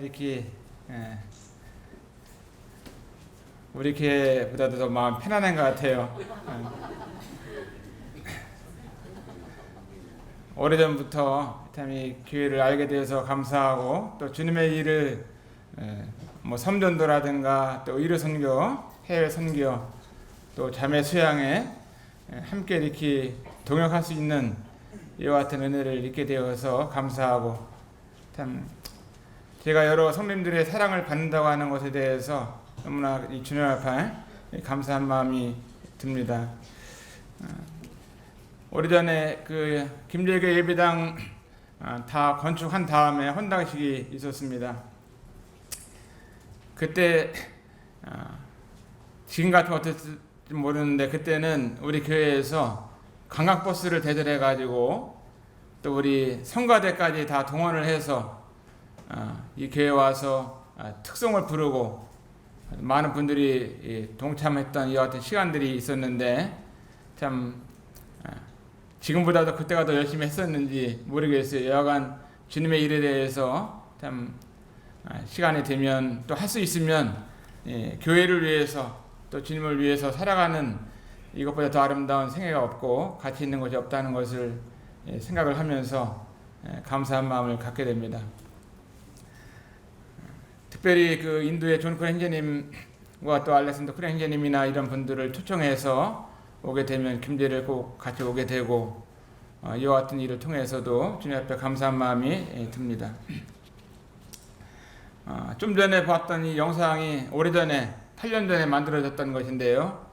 이렇게 우리 교회보다도 더 마음 편안한 것 같아요. 오래전부터 참 이 교회를 알게 되어서 감사하고, 또 주님의 일을 뭐 섬전도라든가 또 의료 선교, 해외 선교, 또 자매 수양에 함께 이렇게 동역할 수 있는 이와 같은 은혜를 잊게 되어서 감사하고, 참 제가 여러 성님들의 사랑을 받는다고 하는 것에 대해서 너무나 이 주님 앞에 감사한 마음이 듭니다. 오래전에 그 김제교 예배당 다 건축한 다음에 헌당식이 있었습니다. 그때 지금 같으면 어땠을지 모르는데, 그때는 우리 교회에서 관광버스를 대절해 가지고 또 우리 성가대까지 다 동원을 해서 이 교회에 와서 특송을 부르고 많은 분들이 동참했던 이와 같은 시간들이 있었는데, 참 지금보다도 그때가 더 열심히 했었는지 모르겠어요. 여하간 주님의 일에 대해서 참 시간이 되면 또 할 수 있으면 교회를 위해서 또 주님을 위해서 살아가는 이것보다 더 아름다운 생애가 없고 가치 있는 것이 없다는 것을 생각을 하면서 감사한 마음을 갖게 됩니다. 특별히 그 인도의 존 크랜 형제님과 또 알렉산더 크랜 형제님이나 이런 분들을 초청해서 오게 되면 김제를 꼭 같이 오게 되고, 이와 같은 일을 통해서도 주님 앞에 감사한 마음이 듭니다. 좀 전에 봤던 이 영상이 오래전에 8년 전에 만들어졌던 것인데요,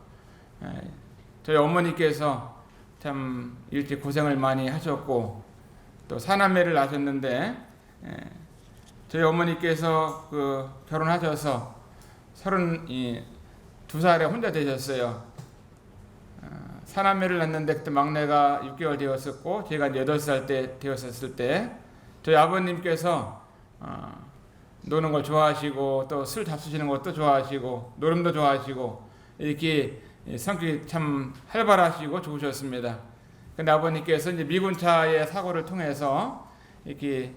저희 어머니께서 참 일찍 고생을 많이 하셨고 또 사남매를 낳으셨는데, 저희 어머니께서 그 결혼하셔서 32살에 혼자 되셨어요. 사남매를 낳는데 그때 막내가 6개월 되었었고, 제가 8살 때 되었었을 때 저희 아버님께서 노는 걸 좋아하시고 또 술 잡수시는 것도 좋아하시고 노름도 좋아하시고 이렇게 성격이 참 활발하시고 좋으셨습니다. 근데 아버님께서 이제 미군차의 사고를 통해서 이렇게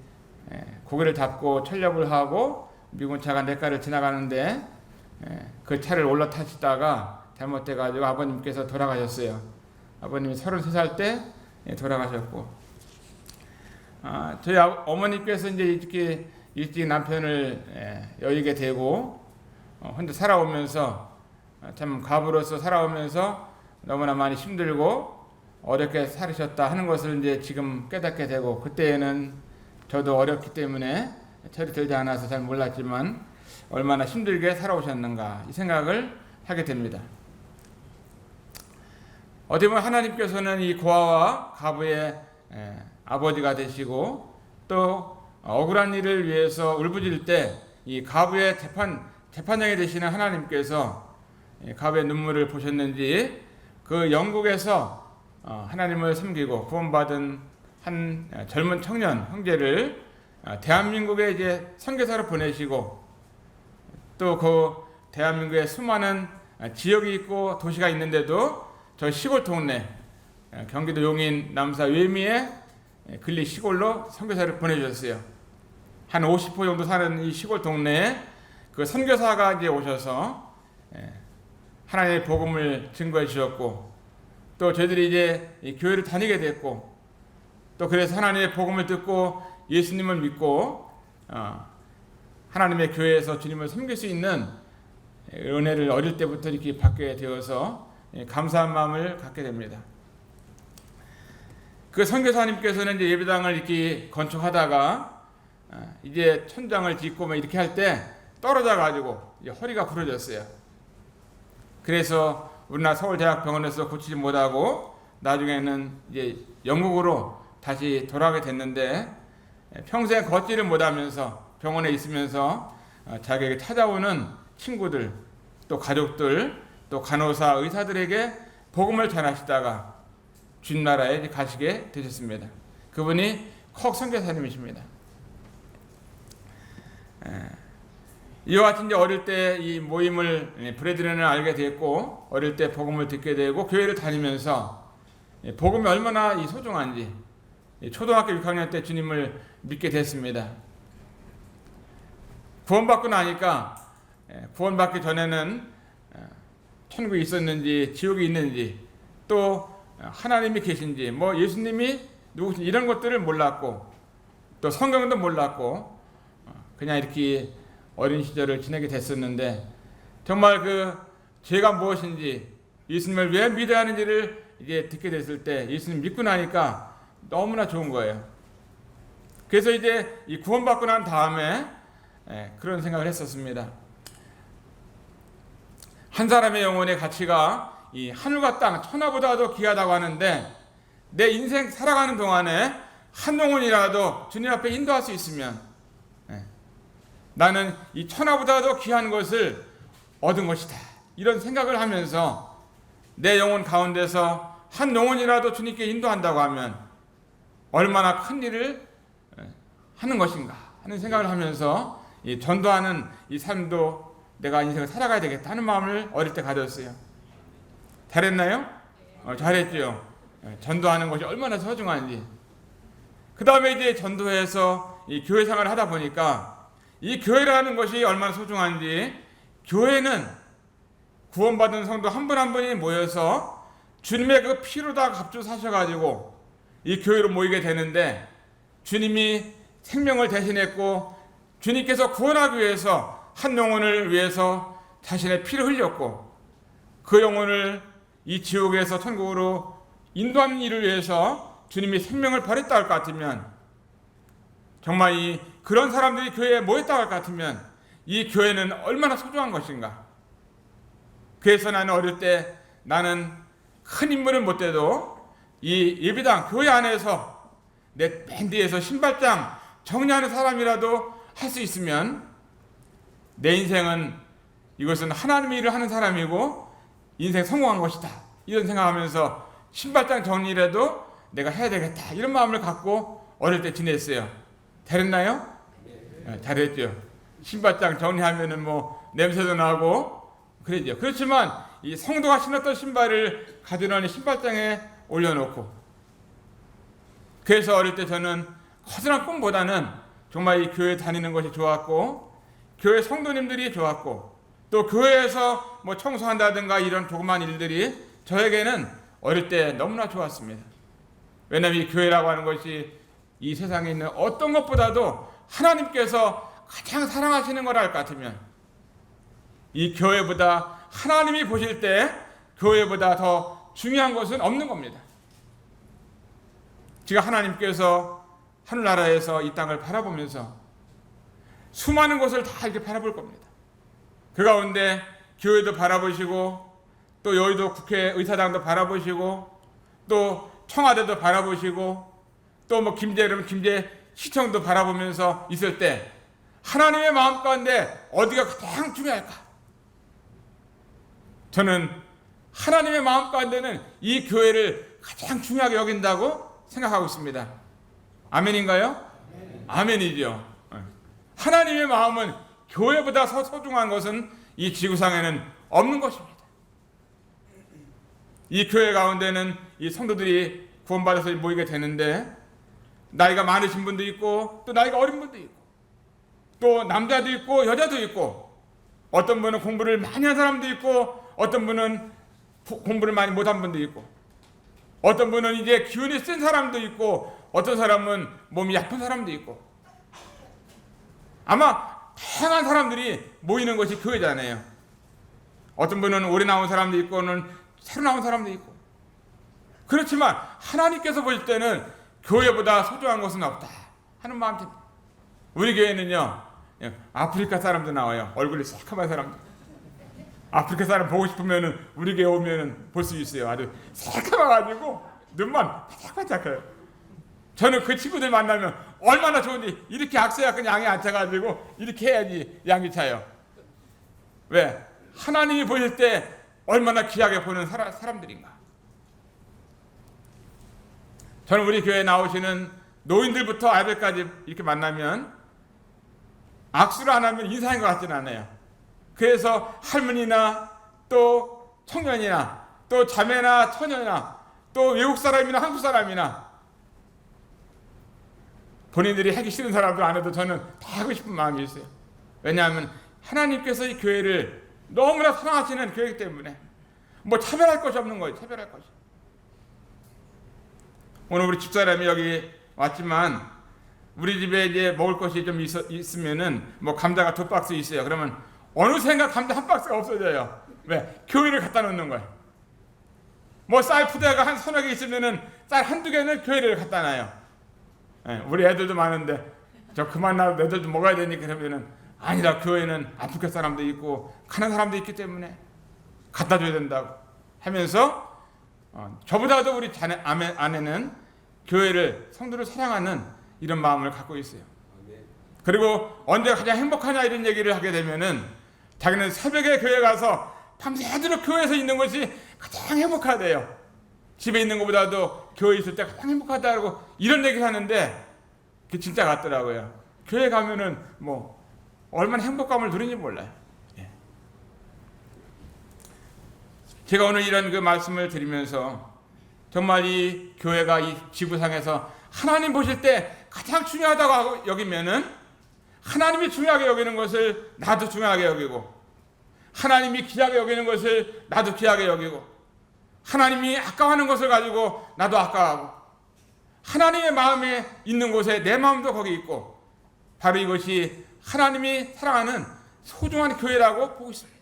고개를 잡고 철렵을 하고 미군차가 냇가를 지나가는데 그 차를 올라타시다가 잘못돼가지고 아버님께서 돌아가셨어요. 아버님이 33살 때 돌아가셨고, 저희 어머니께서 이제 이렇게 일찍 남편을 여의게 되고 혼자 살아오면서 참 과부로서 살아오면서 너무나 많이 힘들고 어렵게 살으셨다 하는 것을 이제 지금 깨닫게 되고, 그때에는 저도 어렵기 때문에 철이 들지 않아서 잘 몰랐지만 얼마나 힘들게 살아오셨는가 이 생각을 하게 됩니다. 어떻게 보면 하나님께서는 이 고아와 과부의 아버지가 되시고, 또 억울한 일을 위해서 울부짖을 때 이 과부의 재판장이 되시는 하나님께서 과부의 눈물을 보셨는지, 그 영국에서 하나님을 섬기고 구원받은 한 젊은 청년 형제를 대한민국에 이제 선교사로 보내시고, 또 그 대한민국에 수많은 지역이 있고 도시가 있는데도 저 시골 동네 경기도 용인 남사 외미에 근리 시골로 선교사를 보내주셨어요. 한 50호 정도 사는 이 시골 동네에 그 선교사가 이제 오셔서 하나님의 복음을 증거해 주셨고, 또 저희들이 이제 이 교회를 다니게 됐고, 또 그래서 하나님의 복음을 듣고 예수님을 믿고 하나님의 교회에서 주님을 섬길 수 있는 은혜를 어릴 때부터 이렇게 받게 되어서 감사한 마음을 갖게 됩니다. 그 선교사님께서는 이제 예배당을 이렇게 건축하다가 이제 천장을 짓고 이렇게 할 때 떨어져 가지고 허리가 부러졌어요. 그래서 우리나라 서울대학병원에서 고치지 못하고 나중에는 이제 영국으로 다시 돌아가게 됐는데, 평생 걷지를 못하면서 병원에 있으면서 자기에게 찾아오는 친구들, 또 가족들, 또 간호사, 의사들에게 복음을 전하시다가 주님 나라에 가시게 되셨습니다. 그분이 콕 선교사님이십니다. 이와 같이 이제 어릴 때 이 모임을 브레드렌을 알게 됐고, 어릴 때 복음을 듣게 되고 교회를 다니면서 복음이 얼마나 이 소중한지 초등학교 6학년 때 주님을 믿게 됐습니다. 구원받고 나니까 구원받기 전에는 천국이 있었는지 지옥이 있는지 또 하나님이 계신지 뭐 예수님이 누구신지 이런 것들을 몰랐고 또 성경도 몰랐고 그냥 이렇게 어린 시절을 지내게 됐었는데 정말 그 죄가 무엇인지 예수님을 왜 믿어야 하는지를 이제 듣게 됐을 때 예수님 믿고 나니까 너무나 좋은 거예요. 그래서 이제 이 구원받고 난 다음에 그런 생각을 했었습니다. 한 사람의 영혼의 가치가 이 하늘과 땅 천하보다도 귀하다고 하는데 내 인생 살아가는 동안에 한 영혼이라도 주님 앞에 인도할 수 있으면 나는 이 천하보다도 귀한 것을 얻은 것이다. 이런 생각을 하면서 내 영혼 가운데서 한 영혼이라도 주님께 인도한다고 하면 얼마나 큰 일을 하는 것인가 하는 생각을 하면서 이 전도하는 이 삶도 내가 인생을 살아가야 되겠다 하는 마음을 어릴 때 가졌어요. 잘했나요? 잘했죠. 전도하는 것이 얼마나 소중한지. 그 다음에 이제 전도해서 이 교회 생활을 하다 보니까 이 교회라는 것이 얼마나 소중한지, 교회는 구원받은 성도 한 분 한 분이 모여서 주님의 그 피로 다 값주 사셔가지고 이 교회로 모이게 되는데, 주님이 생명을 대신했고 주님께서 구원하기 위해서 한 영혼을 위해서 자신의 피를 흘렸고 그 영혼을 이 지옥에서 천국으로 인도하는 일을 위해서 주님이 생명을 버렸다 할 것 같으면, 정말 그런 사람들이 교회에 모였다 할 것 같으면 이 교회는 얼마나 소중한 것인가. 그래서 나는 어릴 때 나는 큰 인물은 못 돼도 이 예배당 교회 안에서 내 밴드에서 신발장 정리하는 사람이라도 할 수 있으면 내 인생은 이것은 하나님의 일을 하는 사람이고 인생 성공한 것이다, 이런 생각하면서 신발장 정리라도 내가 해야 되겠다, 이런 마음을 갖고 어릴 때 지냈어요. 잘했나요? 잘했죠. 신발장 정리하면은 뭐 냄새도 나고 그러죠. 그렇지만 이 성도가 신었던 신발을 가져다니 신발장에 올려놓고, 그래서 어릴 때 저는 커다란 꿈보다는 정말 이 교회 다니는 것이 좋았고, 교회 성도님들이 좋았고, 또 교회에서 뭐 청소한다든가 이런 조그만 일들이 저에게는 어릴 때 너무나 좋았습니다. 왜냐하면 이 교회라고 하는 것이 이 세상에 있는 어떤 것보다도 하나님께서 가장 사랑하시는 거라 할 것 같으면 이 교회보다, 하나님이 보실 때 교회보다 더 중요한 것은 없는 겁니다. 지금 하나님께서 하늘나라에서 이 땅을 바라보면서 수많은 것을 다 이렇게 바라볼 겁니다. 그 가운데 교회도 바라보시고, 또 여의도 국회의사당도 바라보시고, 또 청와대도 바라보시고, 또 뭐 김제라면 김제 시청도 바라보면서 있을 때 하나님의 마음 가운데 어디가 가장 중요할까? 저는 하나님의 마음 가운데는 이 교회를 가장 중요하게 여긴다고 생각하고 있습니다. 아멘인가요? 아멘이죠. 하나님의 마음은 교회보다 더 소중한 것은 이 지구상에는 없는 것입니다. 이 교회 가운데는 이 성도들이 구원받아서 모이게 되는데, 나이가 많으신 분도 있고 또 나이가 어린 분도 있고 또 남자도 있고 여자도 있고, 어떤 분은 공부를 많이 한 사람도 있고 어떤 분은 공부를 많이 못한 분도 있고, 어떤 분은 이제 기운이 센 사람도 있고 어떤 사람은 몸이 약한 사람도 있고, 아마 다양한 사람들이 모이는 것이 교회잖아요. 어떤 분은 오래 나온 사람도 있고는 새로 나온 사람도 있고. 그렇지만 하나님께서 보실 때는 교회보다 소중한 것은 없다 하는 마음 듭니다. 우리 교회는요, 아프리카 사람도 나와요. 얼굴이 새카만 사람들. 아프리카 사람 보고 싶으면은 우리 교회 오면은 볼 수 있어요. 아주 새카마가지고 눈만 바짝바짝해요. 저는 그 친구들 만나면 얼마나 좋은지, 이렇게 악세약간 양이 앉아가지고 이렇게 해야지 양이 차요. 왜? 하나님이 보실 때 얼마나 귀하게 보는 사람들인가. 저는 우리 교회에 나오시는 노인들부터 아이들까지 이렇게 만나면 악수를 안 하면 인사인 것 같지는 않아요. 그래서 할머니나 또 청년이나 또 자매나 처녀나 또 외국 사람이나 한국 사람이나 본인들이 하기 싫은 사람들 안 해도 저는 다 하고 싶은 마음이 있어요. 왜냐하면 하나님께서 이 교회를 너무나 사랑하시는 교회이기 때문에 뭐 차별할 것이 없는 거예요. 차별할 것이. 오늘 우리 집사람이 여기 왔지만 우리 집에 이제 먹을 것이 좀 있으면은 뭐 감자가 2박스 있어요. 그러면 어느샌가 감자 1박스가 없어져요. 왜? 교회를 갖다 놓는 거예요. 뭐 쌀 푸대가 한 서너 개 있으면은 쌀 한두 개는 교회를 갖다 놔요. 예, 우리 애들도 많은데 저 그만 놔도 애들도 먹어야 되니까 그러면은 아니다. 교회는 아프리카 사람도 있고 가난 사람도 있기 때문에 갖다 줘야 된다고 하면서 저보다도 우리 아내는 교회를 성도를 사랑하는 이런 마음을 갖고 있어요. 그리고 언제 가장 행복하냐 이런 얘기를 하게 되면은 자기는 새벽에 교회 가서 밤새도록 교회에서 있는 것이 가장 행복하대요. 집에 있는 것보다도 교회 있을 때 가장 행복하다고 이런 얘기를 하는데 그게 진짜 같더라고요. 교회 가면은 뭐 얼마나 행복감을 누리는지 몰라요. 예. 제가 오늘 이런 그 말씀을 드리면서 정말 이 교회가 이 지구상에서 하나님 보실 때 가장 중요하다고 여기면은 하나님이 중요하게 여기는 것을 나도 중요하게 여기고 하나님이 귀하게 여기는 것을 나도 귀하게 여기고 하나님이 아까워하는 것을 가지고 나도 아까워하고 하나님의 마음에 있는 곳에 내 마음도 거기 있고 바로 이것이 하나님이 사랑하는 소중한 교회라고 보고 있습니다.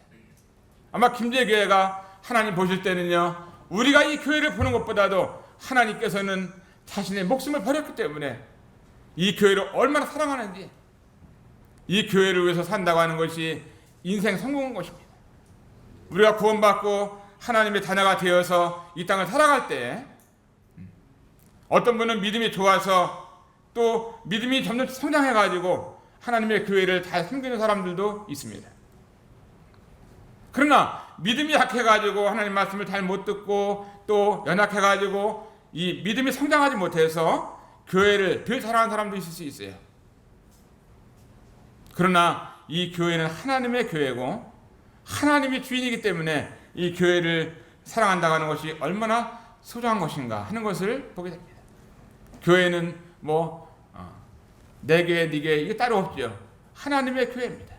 아마 김제교회가 하나님 보실 때는요 우리가 이 교회를 보는 것보다도 하나님께서는 자신의 목숨을 버렸기 때문에 이 교회를 얼마나 사랑하는지 이 교회를 위해서 산다고 하는 것이 인생 성공한 것입니다. 우리가 구원받고 하나님의 자녀가 되어서 이 땅을 살아갈 때 어떤 분은 믿음이 좋아서 또 믿음이 점점 성장해가지고 하나님의 교회를 잘 섬기는 사람들도 있습니다. 그러나 믿음이 약해가지고 하나님 말씀을 잘 못 듣고 또 연약해가지고 이 믿음이 성장하지 못해서 교회를 덜 사랑하는 사람도 있을 수 있어요. 그러나 이 교회는 하나님의 교회고 하나님이 주인이기 때문에 이 교회를 사랑한다고 하는 것이 얼마나 소중한 것인가 하는 것을 보게 됩니다. 교회는 뭐 내 교회, 네 교회 이게 따로 없죠. 하나님의 교회입니다.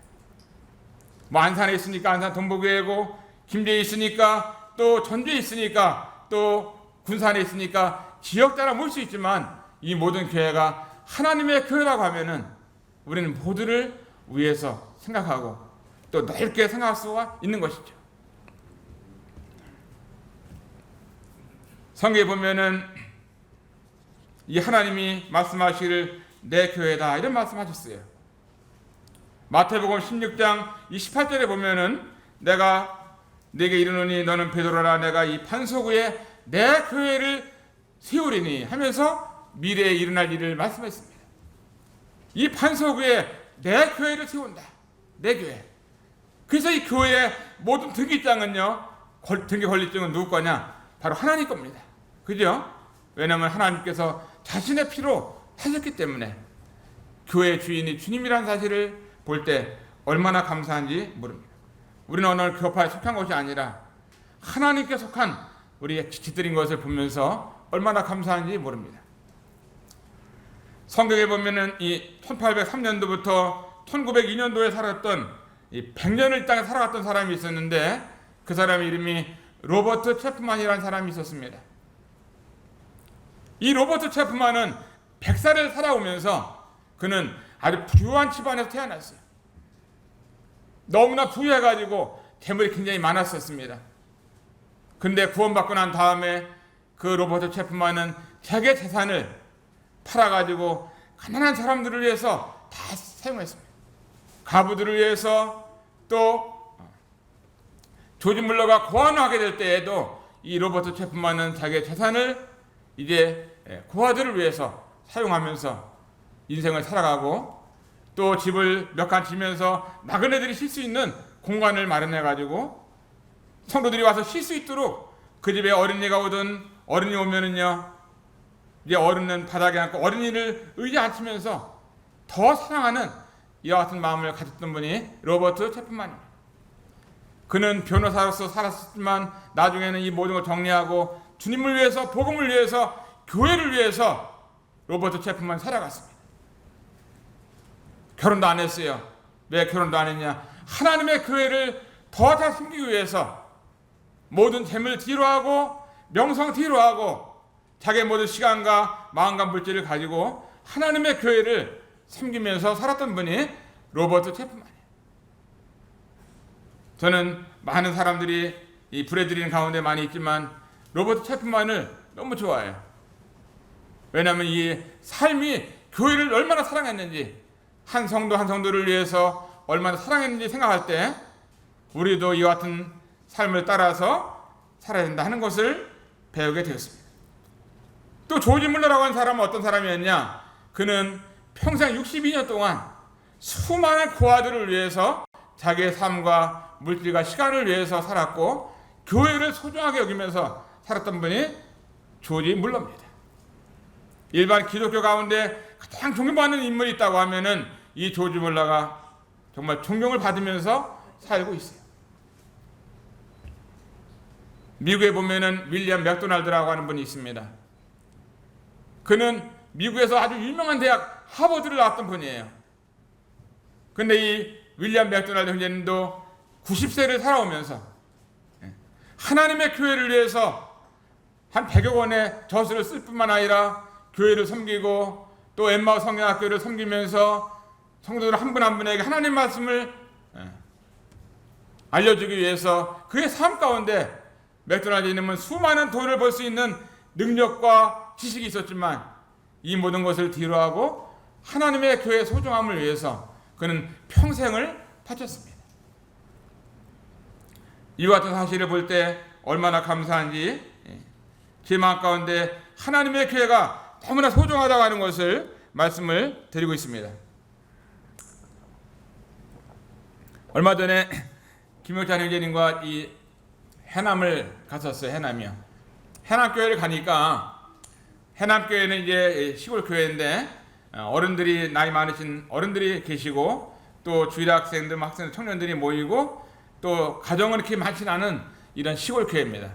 뭐 안산에 있으니까 안산 동부교회고 김제에 있으니까 또 전주에 있으니까 또 군산에 있으니까 지역 따라 모일 수 있지만 이 모든 교회가 하나님의 교회라고 하면은 우리는 모두를 위해서 생각하고 또 넓게 생각할 수가 있는 것이죠. 성경에 보면은 이 하나님이 말씀하시기를 내 교회다 이런 말씀하셨어요. 마태복음 16장 28절에 보면은 내가 네게 이르노니 너는 베드로라 내가 이 반석 위에 내 교회를 세우리니 하면서 미래에 일어날 일을 말씀했습니다. 이 반석 위에 내 교회를 세운다. 내 교회. 그래서 이 교회의 모든 등기장은요 등기 권리증은 누구 거냐? 바로 하나님 겁니다. 그죠? 왜냐하면 하나님께서 자신의 피로 하셨기 때문에 교회의 주인이 주님이라는 사실을 볼 때 얼마나 감사한지 모릅니다. 우리는 어느 교파에 속한 것이 아니라 하나님께 속한 우리의 지들인 것을 보면서 얼마나 감사한지 모릅니다. 성경에 보면은 이 1803년도부터 1902년도에 살았던 이 100년을 이 땅에 살아갔던 사람이 있었는데 그 사람 이름이 로버트 체프만이라는 사람이 있었습니다. 이 로버트 체프만은 100살을 살아오면서 그는 아주 부유한 집안에서 태어났어요. 너무나 부유해가지고 재물이 굉장히 많았었습니다. 근데 구원받고 난 다음에 그 로버트 체프만은 자기 재산을 팔아가지고 가난한 사람들을 위해서 다 사용했습니다. 가부들을 위해서 또 조지 물러가 고아노하게 될 때에도 이 로버트 체프만은 자기의 재산을 이제 고아들을 위해서 사용하면서 인생을 살아가고 또 집을 몇 칸 지면서 나그네들이 쉴 수 있는 공간을 마련해가지고 성도들이 와서 쉴 수 있도록 그 집에 어린이가 오든 어른이 오면은요 이제 어른은 바닥에 앉고 어린이를 의지에 앉히면서 더 사랑하는 이와 같은 마음을 가졌던 분이 로버트 체프만입니다. 그는 변호사로서 살았지만 나중에는 이 모든 걸 정리하고 주님을 위해서 복음을 위해서 교회를 위해서 로버트 체프만 살아갔습니다. 결혼도 안 했어요. 왜 결혼도 안 했냐? 하나님의 교회를 더 잘 섬기기 위해서 모든 재물 뒤로 하고 명성 뒤로 하고 자기의 모든 시간과 마음과 물질을 가지고 하나님의 교회를 섬기면서 살았던 분이 로버트 체프만이에요. 저는 많은 사람들이 이 불에들이는 가운데 많이 있지만 로버트 체프만을 너무 좋아해요. 왜냐하면 이 삶이 교회를 얼마나 사랑했는지, 한 성도 한 성도를 위해서 얼마나 사랑했는지 생각할 때 우리도 이와 같은 삶을 따라서 살아야 된다 하는 것을 배우게 되었습니다. 또 조지 물러라고 하는 사람은 어떤 사람이었냐? 그는 평생 62년 동안 수많은 고아들을 위해서 자기의 삶과 물질과 시간을 위해서 살았고 교회를 소중하게 여기면서 살았던 분이 조지 물러입니다. 일반 기독교 가운데 가장 존경받는 인물이 있다고 하면은 이 조지 물러가 정말 존경을 받으면서 살고 있어요. 미국에 보면은 윌리엄 맥도날드라고 하는 분이 있습니다. 그는 미국에서 아주 유명한 대학 하버드를 나왔던 분이에요. 근데 이 윌리엄 맥도날드 형제님도 90세를 살아오면서 하나님의 교회를 위해서 한 100여 원의 저수를 쓸 뿐만 아니라 교회를 섬기고 또 엠마오 성경학교를 섬기면서 성도들 한 분 한 분에게 하나님 말씀을 알려주기 위해서 그의 삶 가운데 맥도날드님은 수많은 돈을 벌 수 있는 능력과 지식이 있었지만 이 모든 것을 뒤로하고 하나님의 교회의 소중함을 위해서 그는 평생을 바쳤습니다. 이와 같은 사실을 볼 때 얼마나 감사한지 제 마음 가운데 하나님의 교회가 너무나 소중하다고 하는 것을 말씀을 드리고 있습니다. 얼마 전에 김용찬 형제님과 이 해남을 갔었어요. 해남이요. 해남교회를 가니까 해남교회는 이제 시골 교회인데 어른들이 나이 많으신 어른들이 계시고 또 주일학생들, 학생들, 청년들이 모이고 또 가정은 그렇게 많지 않은 이런 시골 교회입니다.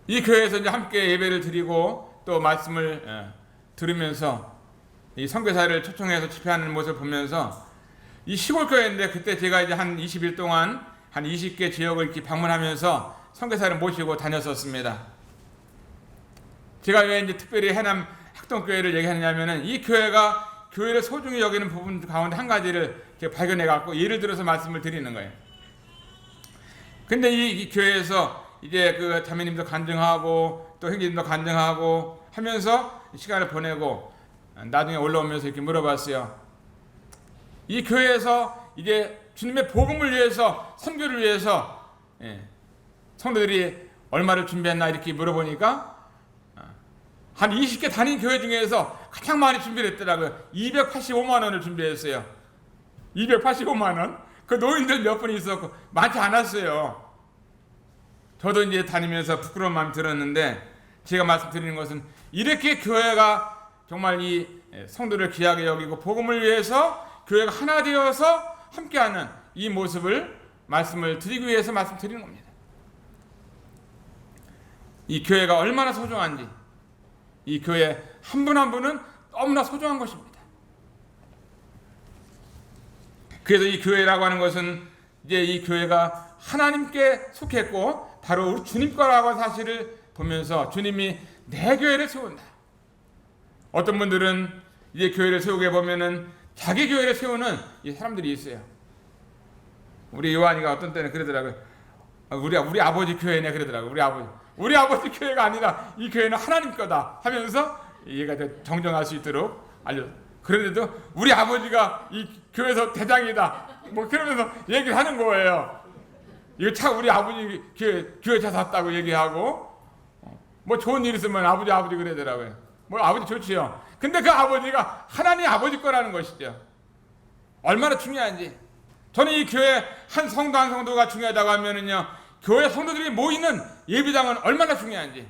이 교회에서 이제 함께 예배를 드리고 또 말씀을 들으면서 이 선교사를 초청해서 집회하는 모습을 보면서 이 시골 교회인데 그때 제가 이제 한 20일 동안 한 20개 지역을 이렇게 방문하면서 선교사를 모시고 다녔었습니다. 제가 왜 이제 특별히 해남 학동교회를 얘기하느냐면은 이 교회가 교회를 소중히 여기는 부분 가운데 한 가지를 제가 발견해 갖고 예를 들어서 말씀을 드리는 거예요. 근데 이 교회에서 이제 그 자매님도 간증하고 또 형제님도 간증하고 하면서 시간을 보내고 나중에 올라오면서 이렇게 물어봤어요. 이 교회에서 이제 주님의 복음을 위해서 선교를 위해서 성도들이 얼마를 준비했나 이렇게 물어보니까 한 20개 다닌 교회 중에서 가장 많이 준비를 했더라고요. 285만 원을 준비했어요. 285만 원? 그 노인들 몇 분이 있었고 많지 않았어요. 저도 이제 다니면서 부끄러운 마음이 들었는데 제가 말씀드리는 것은 이렇게 교회가 정말 이 성도를 귀하게 여기고 복음을 위해서 교회가 하나 되어서 함께하는 이 모습을 말씀을 드리기 위해서 말씀드리는 겁니다. 이 교회가 얼마나 소중한지 이 교회 한 분 한 분은 너무나 소중한 것입니다. 그래서 이 교회라고 하는 것은 이제 이 교회가 하나님께 속했고 바로 우리 주님 거라고 하는 사실을 보면서 주님이 내 교회를 세운다. 어떤 분들은 이제 교회를 세우게 보면은 자기 교회를 세우는 이 사람들이 있어요. 우리 요한이가 어떤 때는 그러더라고요. 우리 아버지 교회네 그러더라고요. 우리 아버지 교회가 아니라 이 교회는 하나님 거다 하면서 얘가 정정할 수 있도록 알려. 그런데도 우리 아버지가 이 교회에서 대장이다. 뭐 그러면서 얘기를 하는 거예요. 이거 참 우리 아버지 교회 잘 샀다고 얘기하고 뭐 좋은 일 있으면 아버지 그러더라고요. 뭐 아버지 좋지요. 근데 그 아버지가 하나님 아버지 거라는 것이죠. 얼마나 중요한지. 저는 이 교회 한 성도 한 성도가 중요하다고 하면은요, 교회 성도들이 모이는 예배당은 얼마나 중요한지,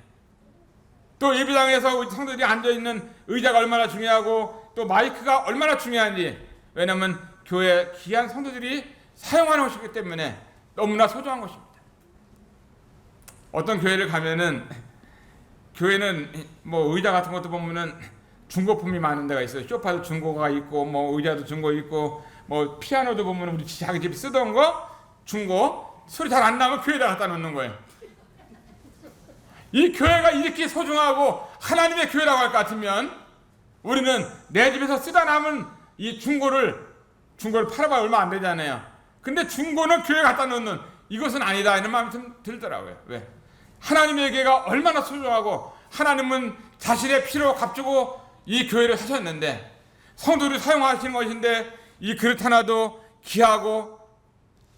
또 예배당에서 성도들이 앉아있는 의자가 얼마나 중요하고 또 마이크가 얼마나 중요한지, 왜냐하면 교회 귀한 성도들이 사용하는 것이기 때문에 너무나 소중한 것입니다. 어떤 교회를 가면은 교회는 뭐 의자 같은 것도 보면은 중고품이 많은 데가 있어요. 소파도 중고가 있고 뭐 의자도 중고 있고 뭐 피아노도 보면 우리 자기 집에 쓰던 거 중고 소리 잘 안 나면 교회에다 갖다 놓는 거예요. 이 교회가 이렇게 소중하고 하나님의 교회라고 할 것 같으면 우리는 내 집에서 쓰다 남은 이 중고를 팔아봐야 얼마 안 되잖아요. 근데 중고는 교회에 갖다 놓는 이것은 아니다 이런 마음이 좀 들더라고요. 왜? 하나님의 교회가 얼마나 소중하고 하나님은 자신의 피로 값주고 이 교회를 사셨는데 성도들이 사용하시는 것인데 이 그릇 하나도 귀하고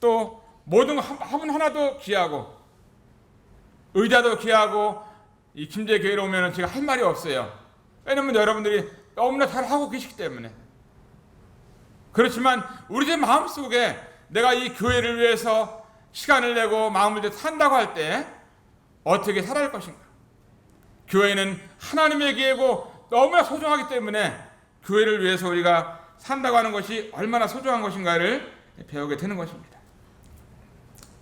또 모든 화분 하나도 귀하고 의자도 귀하고 이 김제 교회로 오면 제가 할 말이 없어요. 왜냐면 여러분들이 너무나 잘 하고 계시기 때문에. 그렇지만 우리 제 마음속에 내가 이 교회를 위해서 시간을 내고 마음을 내서 산다고 할 때 어떻게 살아야 할 것인가? 교회는 하나님의 교회고 너무나 소중하기 때문에 교회를 위해서 우리가 산다고 하는 것이 얼마나 소중한 것인가를 배우게 되는 것입니다.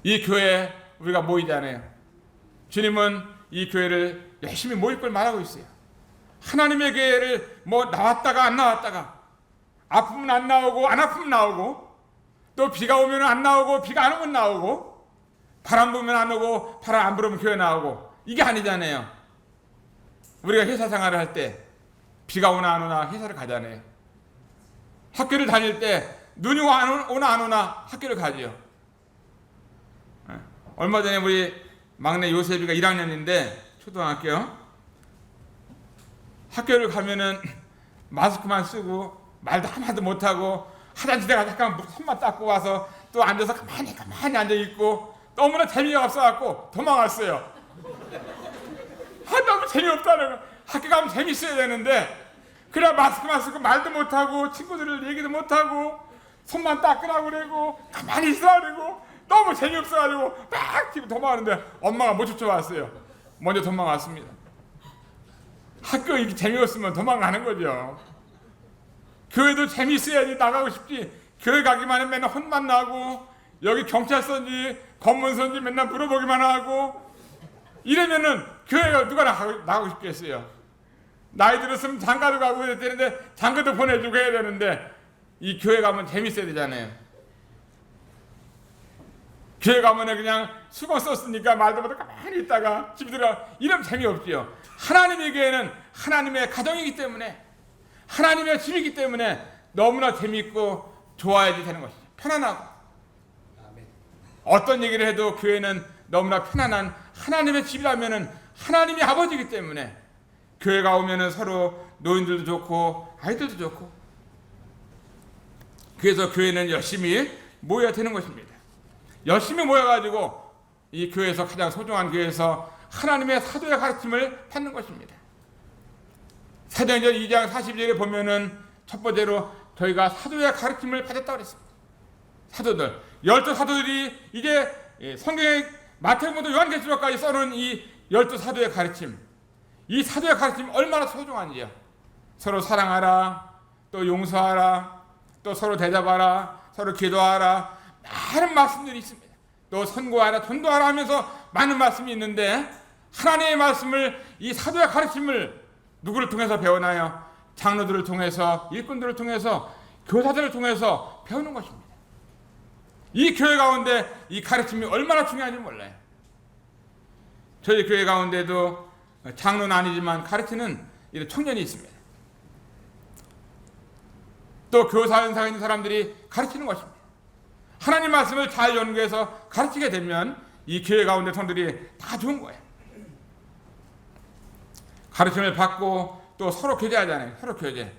이 교회에 우리가 모이잖아요. 주님은 이 교회를 열심히 모일 걸 말하고 있어요. 하나님의 교회를 뭐 나왔다가 안 나왔다가 아프면 안 나오고 안 아프면 나오고 또 비가 오면 안 나오고 비가 안 오면 나오고 바람 불면 안 오고 바람 안 불으면 교회 나오고 이게 아니잖아요. 우리가 회사 생활을 할 때 비가 오나 안 오나 회사를 가잖아요. 학교를 다닐 때 눈이 오나 안 오나 학교를 가지요. 얼마 전에 우리 막내 요셉이가 1학년인데 초등학교 학교를 가면은 마스크만 쓰고 말도 한마디도 못하고 화장실에 가서 잠깐 손만 닦고 와서 또 앉아서 가만히 앉아있고 너무나 재미가 없어갖고 도망갔어요. 너무 재미없다는 거. 학교 가면 재밌어야 되는데 그래 마스크만 쓰고 말도 못하고 친구들을 얘기도 못하고 손만 닦으라고 그러고 가만히 있으라고 그러고 너무 재미없어가지고 막 뒤로 도망가는데 엄마가 못 쫓아왔어요. 먼저 도망갔습니다. 학교 이렇게 재미없으면 도망가는 거죠. 교회도 재미있어야지 나가고 싶지. 교회 가기만 하면 맨날 혼만 나고 여기 경찰서인지 검문소인지 맨날 물어보기만 하고 이러면은 교회가 누가 나가고 싶겠어요. 나이 들었으면 장가도 가고 해야 되는데 장가도 보내주고 해야 되는데 이 교회 가면 재밌어야 되잖아요. 교회 가면 그냥 수건 썼으니까 말도 못하고 가만히 있다가 집에 들어가 이러면 재미없지요. 하나님의 교회는 하나님의 가정이기 때문에 하나님의 집이기 때문에 너무나 재미있고 좋아야지 되는 것이죠. 편안하고 어떤 얘기를 해도 교회는 너무나 편안한 하나님의 집이라면은 하나님이 아버지이기 때문에 교회가 오면은 서로 노인들도 좋고 아이들도 좋고 그래서 교회는 열심히 모여야 되는 것입니다. 열심히 모여가지고 이 교회에서 가장 소중한 교회에서 하나님의 사도의 가르침을 받는 것입니다. 사도행전 2장 40절에 보면은 첫 번째로 저희가 사도의 가르침을 받았다고 그랬습니다. 사도들, 12사도들이 이제 성경의 마태복음부터 요한계시록까지 써놓은 이 12사도의 가르침, 이 사도의 가르침 얼마나 소중한지요. 서로 사랑하라, 또 용서하라, 또 서로 대접하라, 서로 기도하라, 많은 말씀들이 있습니다. 또 선고하라, 전도하라 하면서 많은 말씀이 있는데 하나님의 말씀을 이 사도의 가르침을 누구를 통해서 배우나요? 장로들을 통해서, 일꾼들을 통해서, 교사들을 통해서 배우는 것입니다. 이 교회 가운데 이 가르침이 얼마나 중요한지 몰라요. 저희 교회 가운데도 장로는 아니지만 가르치는 이런 청년이 있습니다. 또 교사 연상에 있는 사람들이 가르치는 것입니다. 하나님 말씀을 잘 연구해서 가르치게 되면 이 교회 가운데 성들이 다 좋은 거예요. 가르침을 받고 또 서로 교제하잖아요. 서로 교제.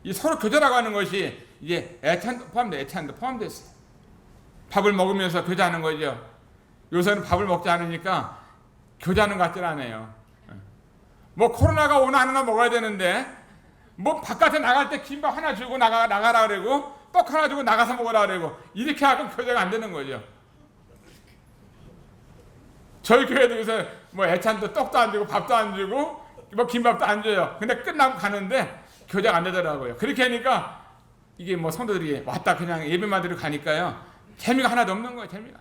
이 서로 교제라고 하는 것이 이제 애찬도 포함돼, 애찬도 포함됐어요. 밥을 먹으면서 교제하는 거죠. 요새는 밥을 먹지 않으니까 교제하는 것 같지 않아요. 뭐 코로나가 오나 안 오나 먹어야 되는데 뭐 바깥에 나갈 때 김밥 하나 주고 나가라 그러고 떡 하나 주고 나가서 먹으라 그러고 이렇게 하면 교제가 안 되는 거죠. 저희 교회도 요새 뭐 애찬도 떡도 안 주고 밥도 안 주고 뭐 김밥도 안 줘요. 근데 끝나고 가는데 교제가 안 되더라고요. 그렇게 하니까 이게 뭐 성도들이 왔다 그냥 예배만 드리고 가니까요. 재미가 하나도 없는 거예요. 재미가.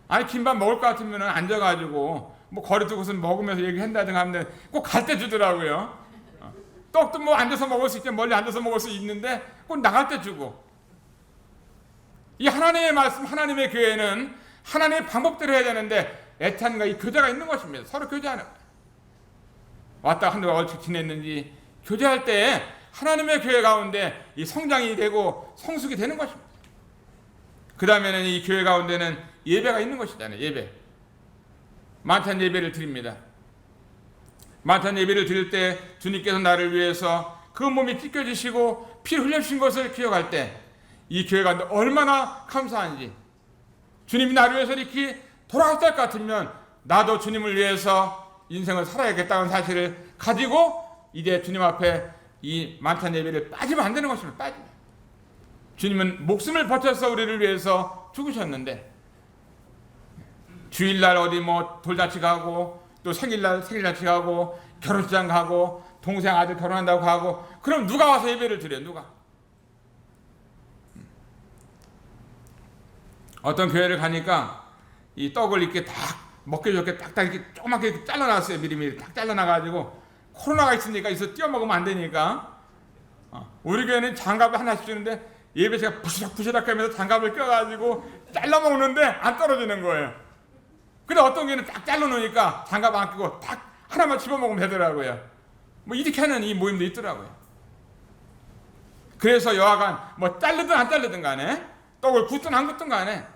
아니 김밥 먹을 것 같으면 앉아가지고 뭐 거리 두고서 먹으면서 얘기한다든가 하면 꼭 갈 때 주더라고요. 떡도 뭐 앉아서 먹을 수 있지, 멀리 앉아서 먹을 수 있는데 꼭 나갈 때 주고. 이 하나님의 말씀, 하나님의 교회는 하나님의 방법대로 해야 되는데 애탄과 이 교제가 있는 것입니다. 서로 교제하는 거예요. 왔다 한동안 얼추 지냈는지 교제할 때 하나님의 교회 가운데 이 성장이 되고 성숙이 되는 것입니다. 그 다음에는 이 교회 가운데는 예배가 있는 것이잖아요. 예배. 만찬 예배를 드립니다. 만찬 예배를 드릴 때 주님께서 나를 위해서 그 몸이 찢겨지시고 피를 흘려주신 것을 기억할 때 이 교회 가운데 얼마나 감사한지, 주님이 나를 위해서 이렇게 돌아갈 것 같으면 나도 주님을 위해서 인생을 살아야겠다는 사실을 가지고 이제 주님 앞에 이 만찬 예배를 빠지면 안 되는 것입니다. 빠지면. 주님은 목숨을 바쳐서 우리를 위해서 죽으셨는데 주일날 어디 뭐 돌잔치 가고 또 생일잔치 가고 결혼식장 가고 동생 아들 결혼한다고 가고 그럼 누가 와서 예배를 드려요? 누가? 어떤 교회를 가니까 이 떡을 이렇게 딱 먹기 좋게 딱딱 이렇게 조그맣게 잘라놨어요. 미리미리 딱 잘라놔가지고 코로나가 있으니까 이서 띄워 먹으면 안 되니까 우리 교회는 장갑을 하나씩 주는데 예배 제가 부시럭부시럭 하면서 장갑을 껴가지고 잘라 먹는데 안 떨어지는 거예요. 근데 어떤 교회는 딱 잘라놓으니까 장갑 안 끼고 딱 하나만 집어먹으면 되더라고요. 뭐 이렇게 하는 이 모임도 있더라고요. 그래서 여하간 뭐 자르든 안 자르든 간에 떡을 굽든 안 굽든 간에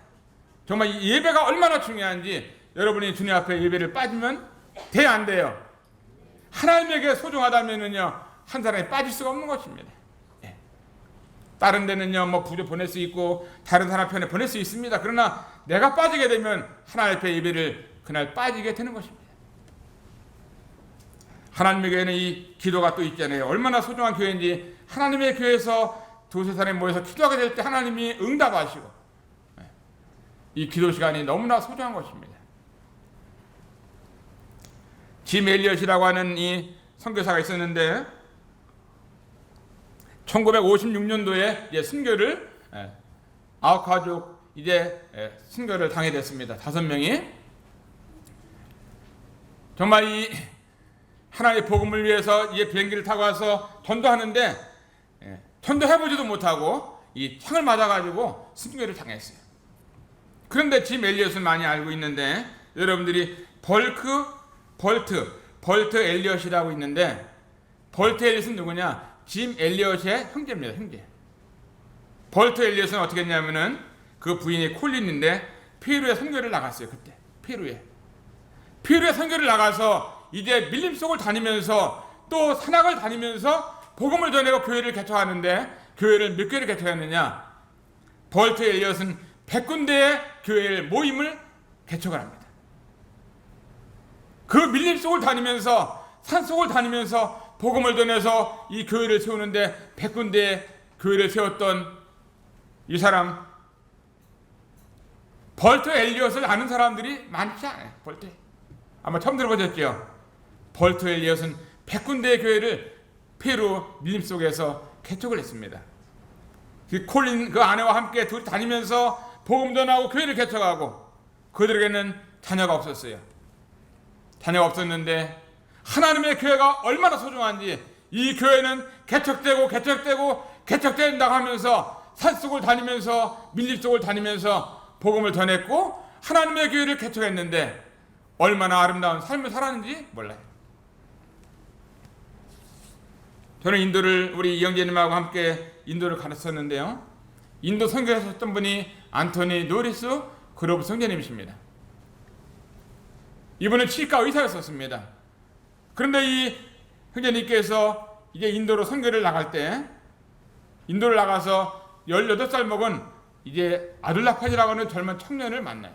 정말 이 예배가 얼마나 중요한지 여러분이 주님 앞에 예배를 빠지면 돼야 안 돼요. 하나님에게 소중하다면은요 한 사람이 빠질 수가 없는 것입니다. 예. 다른 데는요 뭐 부조 보낼 수 있고 다른 사람 편에 보낼 수 있습니다. 그러나 내가 빠지게 되면 하나님 앞에 예배를 그날 빠지게 되는 것입니다. 하나님의 교회는 이 기도가 또 있잖아요. 얼마나 소중한 교회인지 하나님의 교회에서 두세 사람이 모여서 기도하게 될 때 하나님이 응답하시고 이 기도 시간이 너무나 소중한 것입니다. 짐 엘리엇이라고 하는 이 선교사가 있었는데 1956년도에 이제 순교를 아홉 가족 이제 순교를 당해 됐습니다. 5명이 정말 이 하나님의 복음을 위해서 이제 비행기를 타고 와서 전도하는데 전도해보지도 못하고 이 창을 맞아가지고 순교를 당했어요. 그런데 짐 엘리엇은 많이 알고 있는데 여러분들이 벌트 엘리엇이라고 있는데 벌트 엘리엇은 누구냐? 짐 엘리엇의 형제입니다. 형제. 벌트 엘리엇은 어떻게 했냐면은 그 부인이 콜린인데 페루에 선교를 나갔어요. 그때 페루에 선교를 나가서 이제 밀림 속을 다니면서 또 산악을 다니면서 복음을 전하고 교회를 개척하는데 교회를 몇 개를 개척했느냐? 벌트 엘리엇은 100군데의 교회를 모임을 개척을 합니다. 그 밀림 속을 다니면서 산 속을 다니면서 복음을 전해서 이 교회를 세우는데 100군데의 교회를 세웠던 이 사람 벌트 엘리엇을 아는 사람들이 많지 않아요. 벌트 아마 처음 들어보셨죠? 벌트 엘리엇은 100군데의 교회를 페루 밀림 속에서 개척을 했습니다. 콜린 그 아내와 함께 둘이 다니면서 복음 전하고 교회를 개척하고 그들에게는 자녀가 없었어요. 자녀가 없었는데 하나님의 교회가 얼마나 소중한지 이 교회는 개척된다고 하면서 산속을 다니면서 밀림 속을 다니면서 복음을 전했고 하나님의 교회를 개척했는데 얼마나 아름다운 삶을 살았는지 몰라요. 저는 인도를 우리 이영재님하고 함께 인도를 가르쳤는데요. 인도 선교하셨던 분이 안토니 노리스 그로브 선교님이십니다. 이분은 치과 의사였었습니다. 그런데 이 형제님께서 이제 인도로 선교를 나갈 때 인도를 나가서 18살 먹은 이제 아둘라파지라고 하는 젊은 청년을 만나요.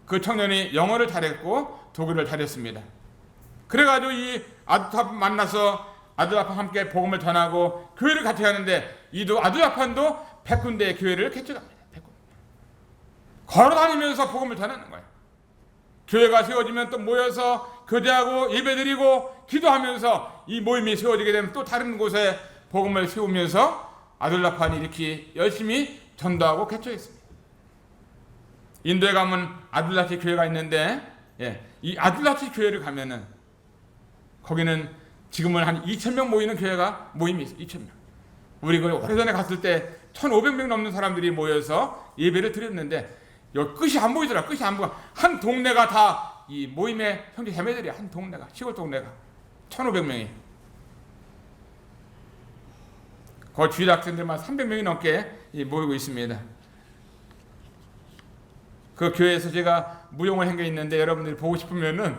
그 청년이 영어를 잘했고 독일을 잘했습니다. 그래가지고 이 아둘라파 만나서 아둘라파 함께 복음을 전하고 교회를 같이 하는데 이도 아둘라파도 100군데의 교회를 개척합니다. 100군데. 걸어다니면서 복음을 전하는 거예요. 교회가 세워지면 또 모여서 교제하고 예배드리고 기도하면서 이 모임이 세워지게 되면 또 다른 곳에 복음을 세우면서 아둘라파는 이렇게 열심히 전도하고 개척했습니다. 인도에 가면 아둘라치 교회가 있는데 이 아둘라치 교회를 가면은 거기는 지금은 한 2,000명 모이는 교회가 모임이 있어요. 2,000명. 우리 그 오래전에 갔을 때 1,500명 넘는 사람들이 모여서 예배를 드렸는데 여기 끝이 안 보이더라. 끝이 안 보여. 한 동네가 다 이 모임의 형제 자매들이야. 한 동네가, 시골 동네가 1,500명이. 그 주일 학생들만 300명이 넘게 모이고 있습니다. 그 교회에서 제가 무용을 한 게 있는데 여러분들이 보고 싶으면은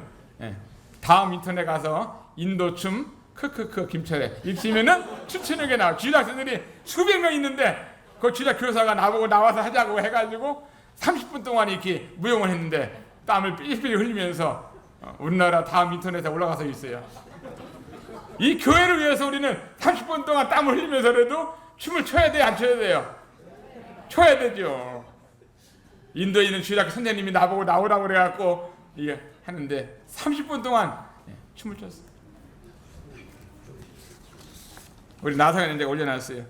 다음 인터넷 가서 인도춤 크크크 김철애 입시면은 춤추는 게 나와. 주일 학생들이 수백 명 있는데 그 주일 교사가 나보고 나와서 하자고 해가지고 30분 동안 이렇게 무용을 했는데 땀을 삐리삐리 흘리면서 우리나라 다음 인터넷에 올라가서 있어요. 이 교회를 위해서 우리는 30분 동안 땀을 흘리면서라도 춤을 춰야 돼요? 안 춰야 돼요? 춰야 되죠. 인도에 있는 주일학교 선생님이 나보고 나오라고 그래갖고 이게 하는데 30분 동안 춤을 췄어요. 우리 나사가 이제 올려놨어요.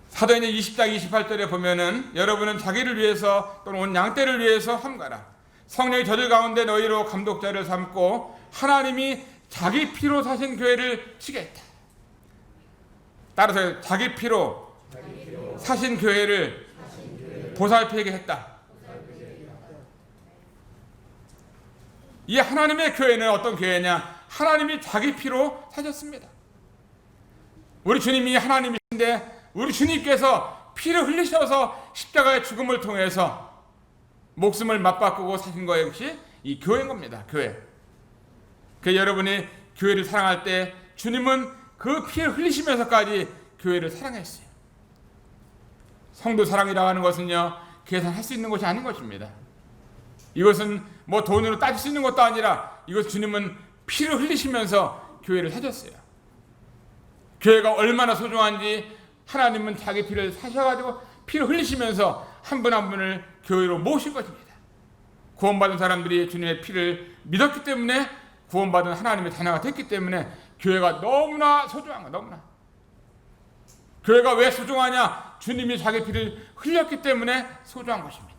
사도행전 20장 28절에 보면은 여러분은 자기를 위해서 또는 온 양떼를 위해서 함가라. 성령이 저들 가운데 너희로 감독자를 삼고 하나님이 자기 피로 사신 교회를 치겠다. 따라서 자기 피로 사신 교회를 보살피게 했다. 이 하나님의 교회는 어떤 교회냐? 하나님이 자기 피로 사셨습니다. 우리 주님이 하나님이신데 우리 주님께서 피를 흘리셔서 십자가의 죽음을 통해서 목숨을 맞바꾸고 사신 거 역시 이 교회인 겁니다. 교회. 그 여러분이 교회를 사랑할 때 주님은 그 피를 흘리시면서까지 교회를 사랑했어요. 성도 사랑이라고 하는 것은요, 계산할 수 있는 것이 아닌 것입니다. 이것은 뭐 돈으로 따질 수 있는 것도 아니라 이것 주님은 피를 흘리시면서 교회를 사셨어요. 교회가 얼마나 소중한지 하나님은 자기 피를 사셔가지고 피를 흘리시면서 한 분 한 분을 교회로 모신 것입니다. 구원받은 사람들이 주님의 피를 믿었기 때문에 구원받은 하나님의 자녀가 됐기 때문에 교회가 너무나 소중한 거야. 너무나. 교회가 왜 소중하냐? 주님이 자기 피를 흘렸기 때문에 소중한 것입니다.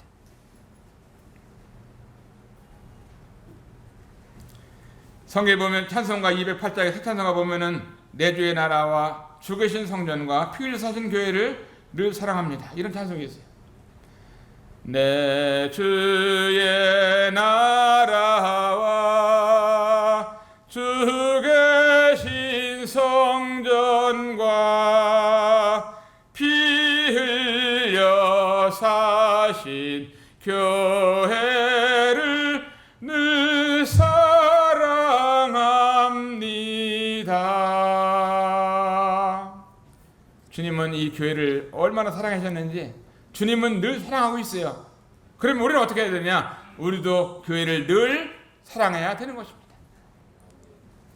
성경에 보면 찬송가 208장의 새 찬송가 보면은 내 주의 나라와 죽으신 성전과 피 흘려 사신 교회를 늘 사랑합니다. 이런 찬송이 있어요. 내 주의 나라와 죽으신 성전과 피 흘려 사신 교회를 늘 사랑합니다. 주님은 이 교회를 얼마나 사랑하셨는지 주님은 늘 사랑하고 있어요. 그러면 우리는 어떻게 해야 되냐? 우리도 교회를 늘 사랑해야 되는 것입니다.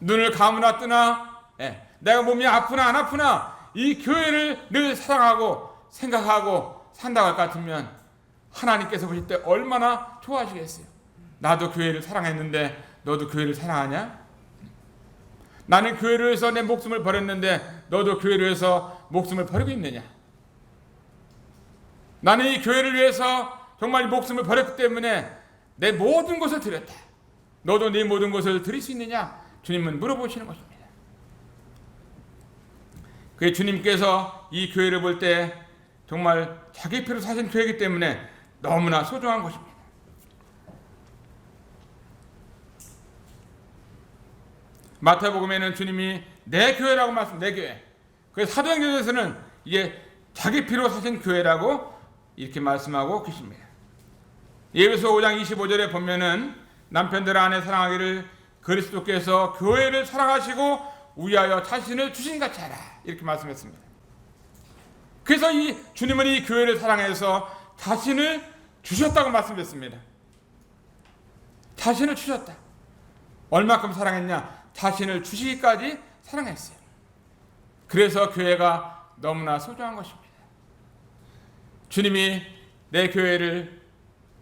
눈을 감으나 뜨나, 내가 몸이 아프나 안 아프나 이 교회를 늘 사랑하고 생각하고 산다고 할 것 같으면 하나님께서 보실 때 얼마나 좋아하시겠어요. 나도 교회를 사랑했는데 너도 교회를 사랑하냐? 나는 교회를 위해서 내 목숨을 버렸는데 너도 교회를 위해서 목숨을 버리고 있느냐? 나는 이 교회를 위해서 정말 목숨을 버렸기 때문에 내 모든 것을 드렸다. 너도 네 모든 것을 드릴 수 있느냐? 주님은 물어보시는 것입니다. 그 주님께서 이 교회를 볼 때 정말 자기 피로 사신 교회이기 때문에 너무나 소중한 것입니다. 마태복음에는 주님이 내 교회라고 말씀, 내 교회. 그 사도행전에서는 이게 자기 피로 사신 교회라고 이렇게 말씀하고 계십니다. 예배소 5장 25절에 보면은 남편들 아내 사랑하기를 그리스도께서 교회를 사랑하시고 위하여 자신을 주신 같이 하라 이렇게 말씀했습니다. 그래서 이 주님은 이 교회를 사랑해서 자신을 주셨다고 말씀했습니다. 자신을 주셨다. 얼마큼 사랑했냐? 자신을 주시기까지 사랑했어요. 그래서 교회가 너무나 소중한 것입니다. 주님이 내 교회를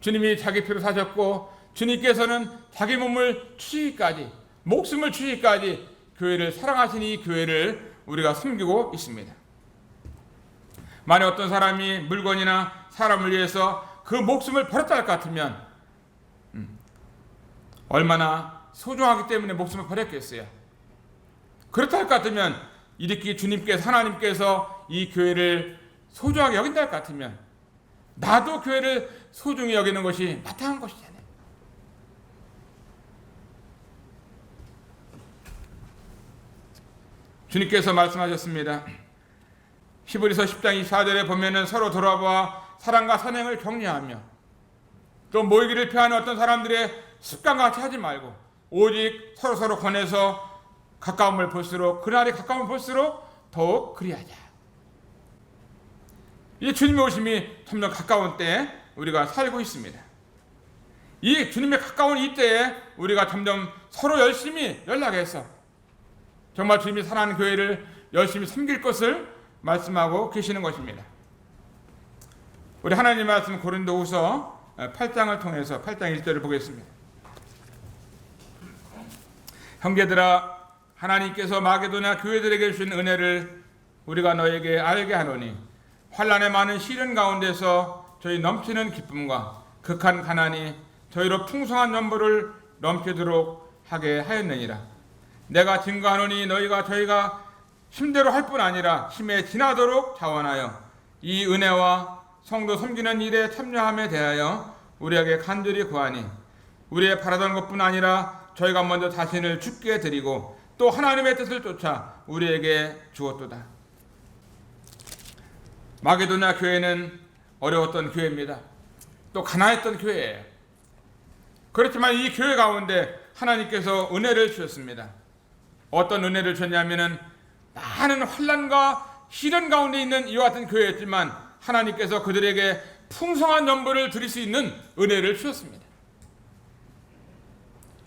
주님이 자기 피로 사셨고 주님께서는 자기 몸을 주시기까지 목숨을 주시기까지 교회를 사랑하신 이 교회를 우리가 섬기고 있습니다. 만약 어떤 사람이 물건이나 사람을 위해서 그 목숨을 버렸다 할 것 같으면 얼마나 소중하기 때문에 목숨을 버렸겠어요? 그렇다 할 것 같으면 이렇게 주님께서 하나님께서 이 교회를 소중하게 여긴다 할 것 같으면 나도 교회를 소중히 여기는 것이 마땅한 것이잖아요. 주님께서 말씀하셨습니다. 히브리서 10장 24절에 보면은 서로 돌아보아 사랑과 선행을 격려하며 또 모이기를 피하는 어떤 사람들의 습관과 같이 하지 말고 오직 서로 권해서 가까움을 볼수록 그날이 가까움을 볼수록 더욱 그리하자. 이 주님의 오심이 점점 가까운 때에 우리가 살고 있습니다. 이 주님의 가까운 이 때에 우리가 점점 서로 열심히 연락해서 정말 주님이 사랑하는 교회를 열심히 섬길 것을 말씀하고 계시는 것입니다. 우리 하나님 말씀 고린도후서 8장을 통해서 8장 1절을 보겠습니다. 형제들아 하나님께서 마게도냐 교회들에게 주신 은혜를 우리가 너에게 알게 하노니 환난의 많은 시련 가운데서 저희 넘치는 기쁨과 극한 가난이 저희로 풍성한 연보를 넘치도록 하게 하였느니라. 내가 증거하노니 너희가 저희가 힘대로 할 뿐 아니라 힘에 지나도록 자원하여 이 은혜와 성도 섬기는 일에 참여함에 대하여 우리에게 간절히 구하니 우리의 바라던 것뿐 아니라 저희가 먼저 자신을 주께 드리고 또 하나님의 뜻을 쫓아 우리에게 주었도다. 마게도냐 교회는 어려웠던 교회입니다. 또 가난했던 교회예요. 그렇지만 이 교회 가운데 하나님께서 은혜를 주셨습니다. 어떤 은혜를 줬냐면은 많은 환난과 시련 가운데 있는 이와 같은 교회였지만 하나님께서 그들에게 풍성한 연보를 드릴 수 있는 은혜를 주셨습니다.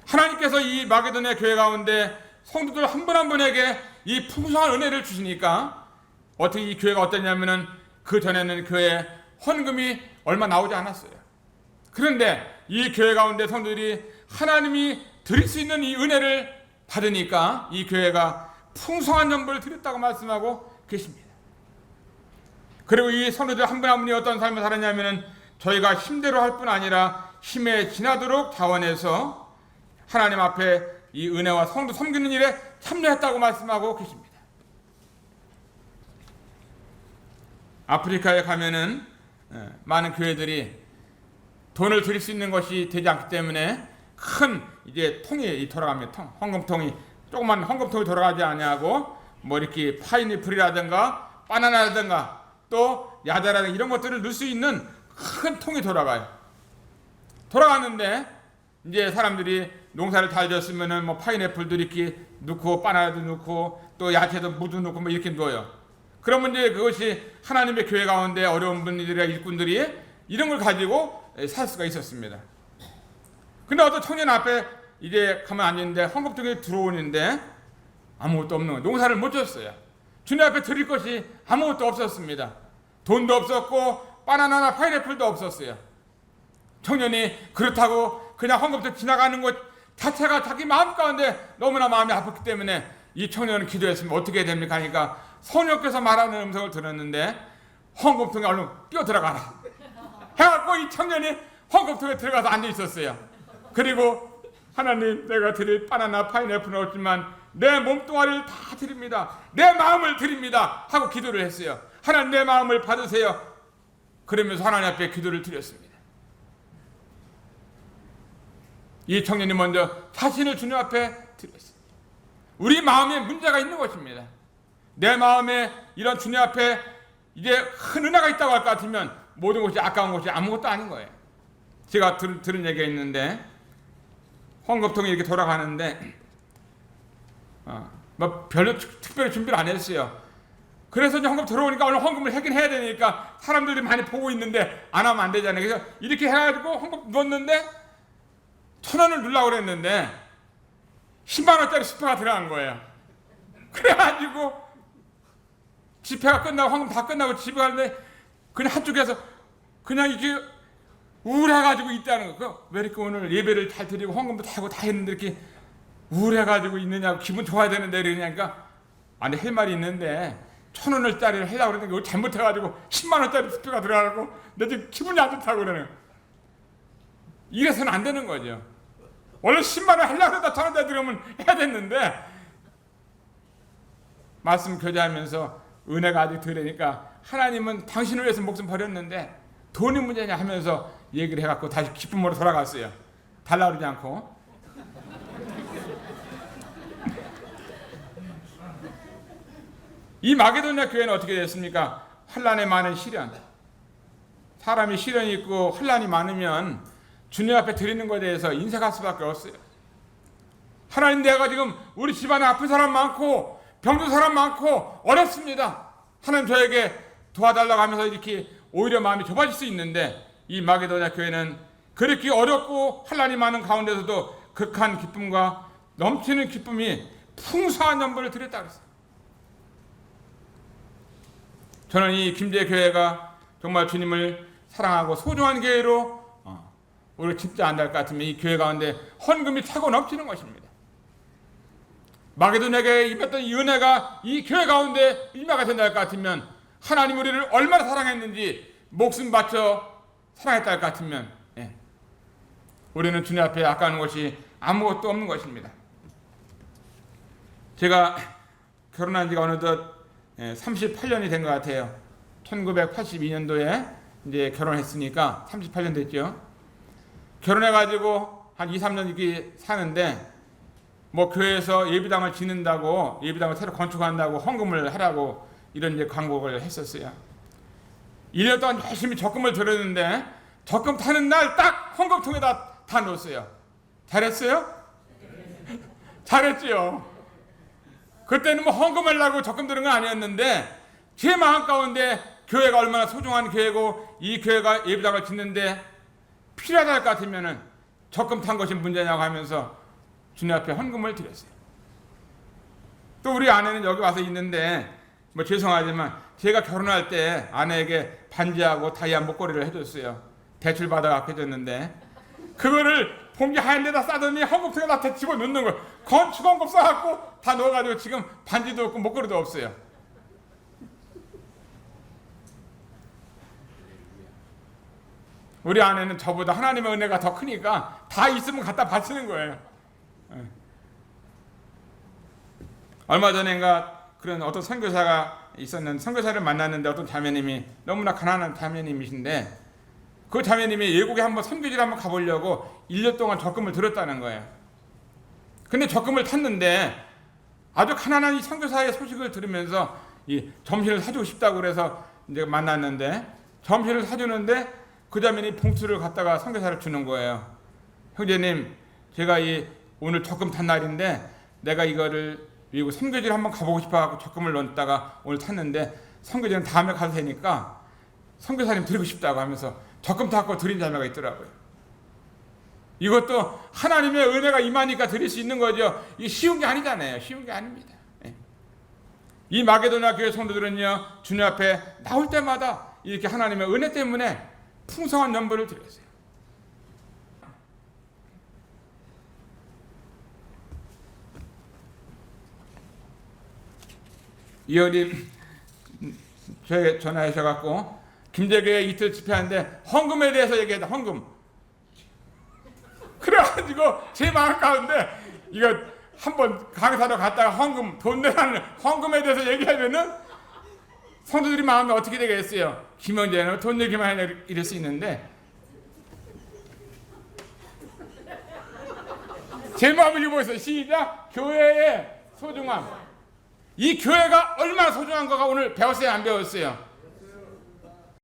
하나님께서 이 마게도냐 교회 가운데 성도들 한 분 한 분에게 이 풍성한 은혜를 주시니까 어떻게 이 교회가 어땠냐면은 그 전에는 교회에 헌금이 얼마 나오지 않았어요. 그런데 이 교회 가운데 성도들이 하나님이 드릴 수 있는 이 은혜를 받으니까 이 교회가 풍성한 연보를 드렸다고 말씀하고 계십니다. 그리고 이 성도들 한 분 한 분이 어떤 삶을 살았냐면은 저희가 힘대로 할 뿐 아니라 힘에 지나도록 자원해서 하나님 앞에 이 은혜와 성도 섬기는 일에 참여했다고 말씀하고 계십니다. 아프리카에 가면은 많은 교회들이 돈을 드릴 수 있는 것이 되지 않기 때문에 큰 이제 통이 돌아갑니다. 헌금통이 조그만 헌금통이 돌아가지 않냐고 뭐 이렇게 파인애플이라든가 바나나라든가 또 야자라든가 이런 것들을 넣을 수 있는 큰 통이 돌아가요. 돌아가는데 이제 사람들이 농사를 잘 지었으면은 뭐 파인애플도 이렇게 넣고 바나나도 넣고 또 야채도 무도 넣고 뭐 이렇게 넣어요. 그러면 이제 그것이 하나님의 교회 가운데 어려운 분들이나 일꾼들이 이런 걸 가지고 살 수가 있었습니다. 근데 어떤 청년 앞에 이제 가만 앉았는데 헌금통이 들어오는데 아무것도 없는 거예요. 농사를 못 졌어요. 주님 앞에 드릴 것이 아무것도 없었습니다. 돈도 없었고 바나나나 파인애플도 없었어요. 청년이 그렇다고 그냥 헌금통 지나가는 것 자체가 자기 마음 가운데 너무나 마음이 아팠기 때문에 이 청년은 기도했으면 어떻게 해야 됩니까? 하니까 성령께서 말하는 음성을 들었는데 헌금통에 얼른 뛰어 들어가라 해갖고 이 청년이 헌금통에 들어가서 앉아 있었어요. 그리고 하나님, 내가 드릴 바나나 파인애플은 없지만 내 몸뚱아리를 다 드립니다. 내 마음을 드립니다 하고 기도를 했어요. 하나님, 내 마음을 받으세요. 그러면서 하나님 앞에 기도를 드렸습니다. 이 청년이 먼저 자신을 주님 앞에 드렸어요. 우리 마음에 문제가 있는 것입니다. 내 마음에 이런 주님 앞에 이제 큰 은혜가 있다고 할 것 같으면 모든 것이 아까운 것이 아무것도 아닌 거예요. 제가 들은 얘기가 있는데 헌금통이 이렇게 돌아가는데 뭐 별로 특별히 준비를 안 했어요. 그래서 이제 헌금 들어오니까 오늘 헌금을 하긴 해야 되니까 사람들이 많이 보고 있는데 안 하면 안 되잖아요. 그래서 이렇게 해가지고 헌금 넣었는데 1,000원을 넣으려고 그랬는데 10만 원짜리 지폐가 들어간 거예요. 그래가지고 지폐가 끝나고 헌금 다 끝나고 집에 가는데 그냥 한쪽에서 그냥 이게 우울해가지고 있다는 거. 왜 이렇게 오늘 예배를 잘 드리고 헌금도 다 하고 다 했는데 이렇게 우울해가지고 있느냐고, 기분 좋아야 되는데 이러냐니까, 아니 할 말이 있는데 1,000원짜리를 하려고 그랬는데 그걸 잘못해가지고 10만 원짜리 지폐가 들어가고 내 지금 기분이 안 좋다고 그러는 거예요. 이래서는 안 되는 거죠. 원래 10만 원 하려고 했다 1,000원대 들으면 해야 됐는데, 말씀 교제하면서 은혜가 아직 덜하니까 하나님은 당신을 위해서 목숨 버렸는데 돈이 문제냐 하면서 얘기를 해갖고 다시 기쁨으로 돌아갔어요. 달라 그러지 않고. 이 마게도냐 교회는 어떻게 됐습니까? 환난에 많은 시련. 사람이 시련이 있고 환난이 많으면 주님 앞에 드리는 것에 대해서 인색할 수밖에 없어요. 하나님, 내가 지금 우리 집안에 아픈 사람 많고 병든 사람 많고 어렵습니다. 하나님 저에게 도와달라고 하면서 이렇게 오히려 마음이 좁아질 수 있는데, 이 마게도냐 교회는 그렇게 어렵고 환난이 많은 가운데서도 극한 기쁨과 넘치는 기쁨이 풍성한 연보를 드렸다 그랬어요. 저는 이 김제 교회가 정말 주님을 사랑하고 소중한 교회로 우리 진짜 안될 것 같으면 이 교회 가운데 헌금이 차고 넘치는 것입니다. 마게도냐에게 임했던 이 은혜가 이 교회 가운데 임하게 된다 할 것 같으면, 하나님 우리를 얼마나 사랑했는지 목숨 바쳐 사랑했다 할 것 같으면, 우리는 주님 앞에 아까운 것이 아무것도 없는 것입니다. 제가 결혼한 지가 어느덧 38년이 된 것 같아요. 1982년도에 이제 결혼했으니까 38년 됐죠. 결혼해가지고 한 2, 3년 이렇게 사는데, 뭐 교회에서 예비당을 짓는다고, 예비당을 새로 건축한다고 헌금을 하라고 이런 이제 광고를 했었어요. 1년 동안 열심히 적금을 들었는데 적금 타는 날 딱 헌금통에다 다 넣었어요. 잘했어요? 잘했지요. 그때는 뭐 헌금하려고 적금 들은 건 아니었는데, 제 마음 가운데 교회가 얼마나 소중한 교회고 이 교회가 예배당을 짓는데 필요하다 할 것 같으면은 적금 탄 것이 문제냐고 하면서 주님 앞에 헌금을 드렸어요. 또 우리 아내는 여기 와서 있는데, 뭐 죄송하지만 제가 결혼할 때 아내에게 반지하고 다이아 목걸이를 해줬어요. 대출 받아갖고 해줬는데, 그거를 봉지 하얀 데다 싸더니 헌금통에다 다 집어넣는 거예요. 건축원금 싸갖고 다 넣어가지고 지금 반지도 없고 목걸이도 없어요. 우리 아내는 저보다 하나님의 은혜가 더 크니까 다 있으면 갖다 바치는 거예요. 얼마 전인가 그런 어떤 선교사가 있었는데, 선교사를 만났는데 어떤 자매님이, 너무나 가난한 자매님이신데 그 자매님이 외국에 한번 선교지를 한번 가보려고 1년 동안 적금을 들었다는 거예요. 근데 적금을 탔는데 아주 가난한 이 선교사의 소식을 들으면서 이 점심을 사주고 싶다고 그래서 이제 만났는데, 점심을 사주는데 그 자매님이 봉투를 갖다가 선교사를 주는 거예요. 형제님, 제가 이 오늘 적금 탄 날인데 내가 이거를 미국 선교지를 한번 가보고 싶어서 적금을 넣었다가 오늘 탔는데 선교지는 다음에 가도 되니까 선교사님 드리고 싶다고 하면서 적금 타고 드린 자매가 있더라고요. 이것도 하나님의 은혜가 임하니까 드릴 수 있는 거죠. 이게 쉬운 게 아니잖아요. 쉬운 게 아닙니다. 이 마게도냐 교회 성도들은요, 주님 앞에 나올 때마다 이렇게 하나님의 은혜 때문에 풍성한 연보를 드렸어요. 이어님 저에게 전화하셔갖고 김제교회 이틀 집회하는데 헌금에 대해서 얘기했다. 헌금. 그래가지고 제 마음 가운데 이거 한번 강사로 갔다가 헌금, 돈 내라는 헌금에 대해서 얘기하면은 성도들이 마음이 어떻게 되겠어요? 김영재는 돈 얘기만 해 이럴 수 있는데, 제 마음을 읽어보세요. 시작. 교회의 소중함. 이 교회가 얼마나 소중한 거가 오늘 배웠어요? 안 배웠어요?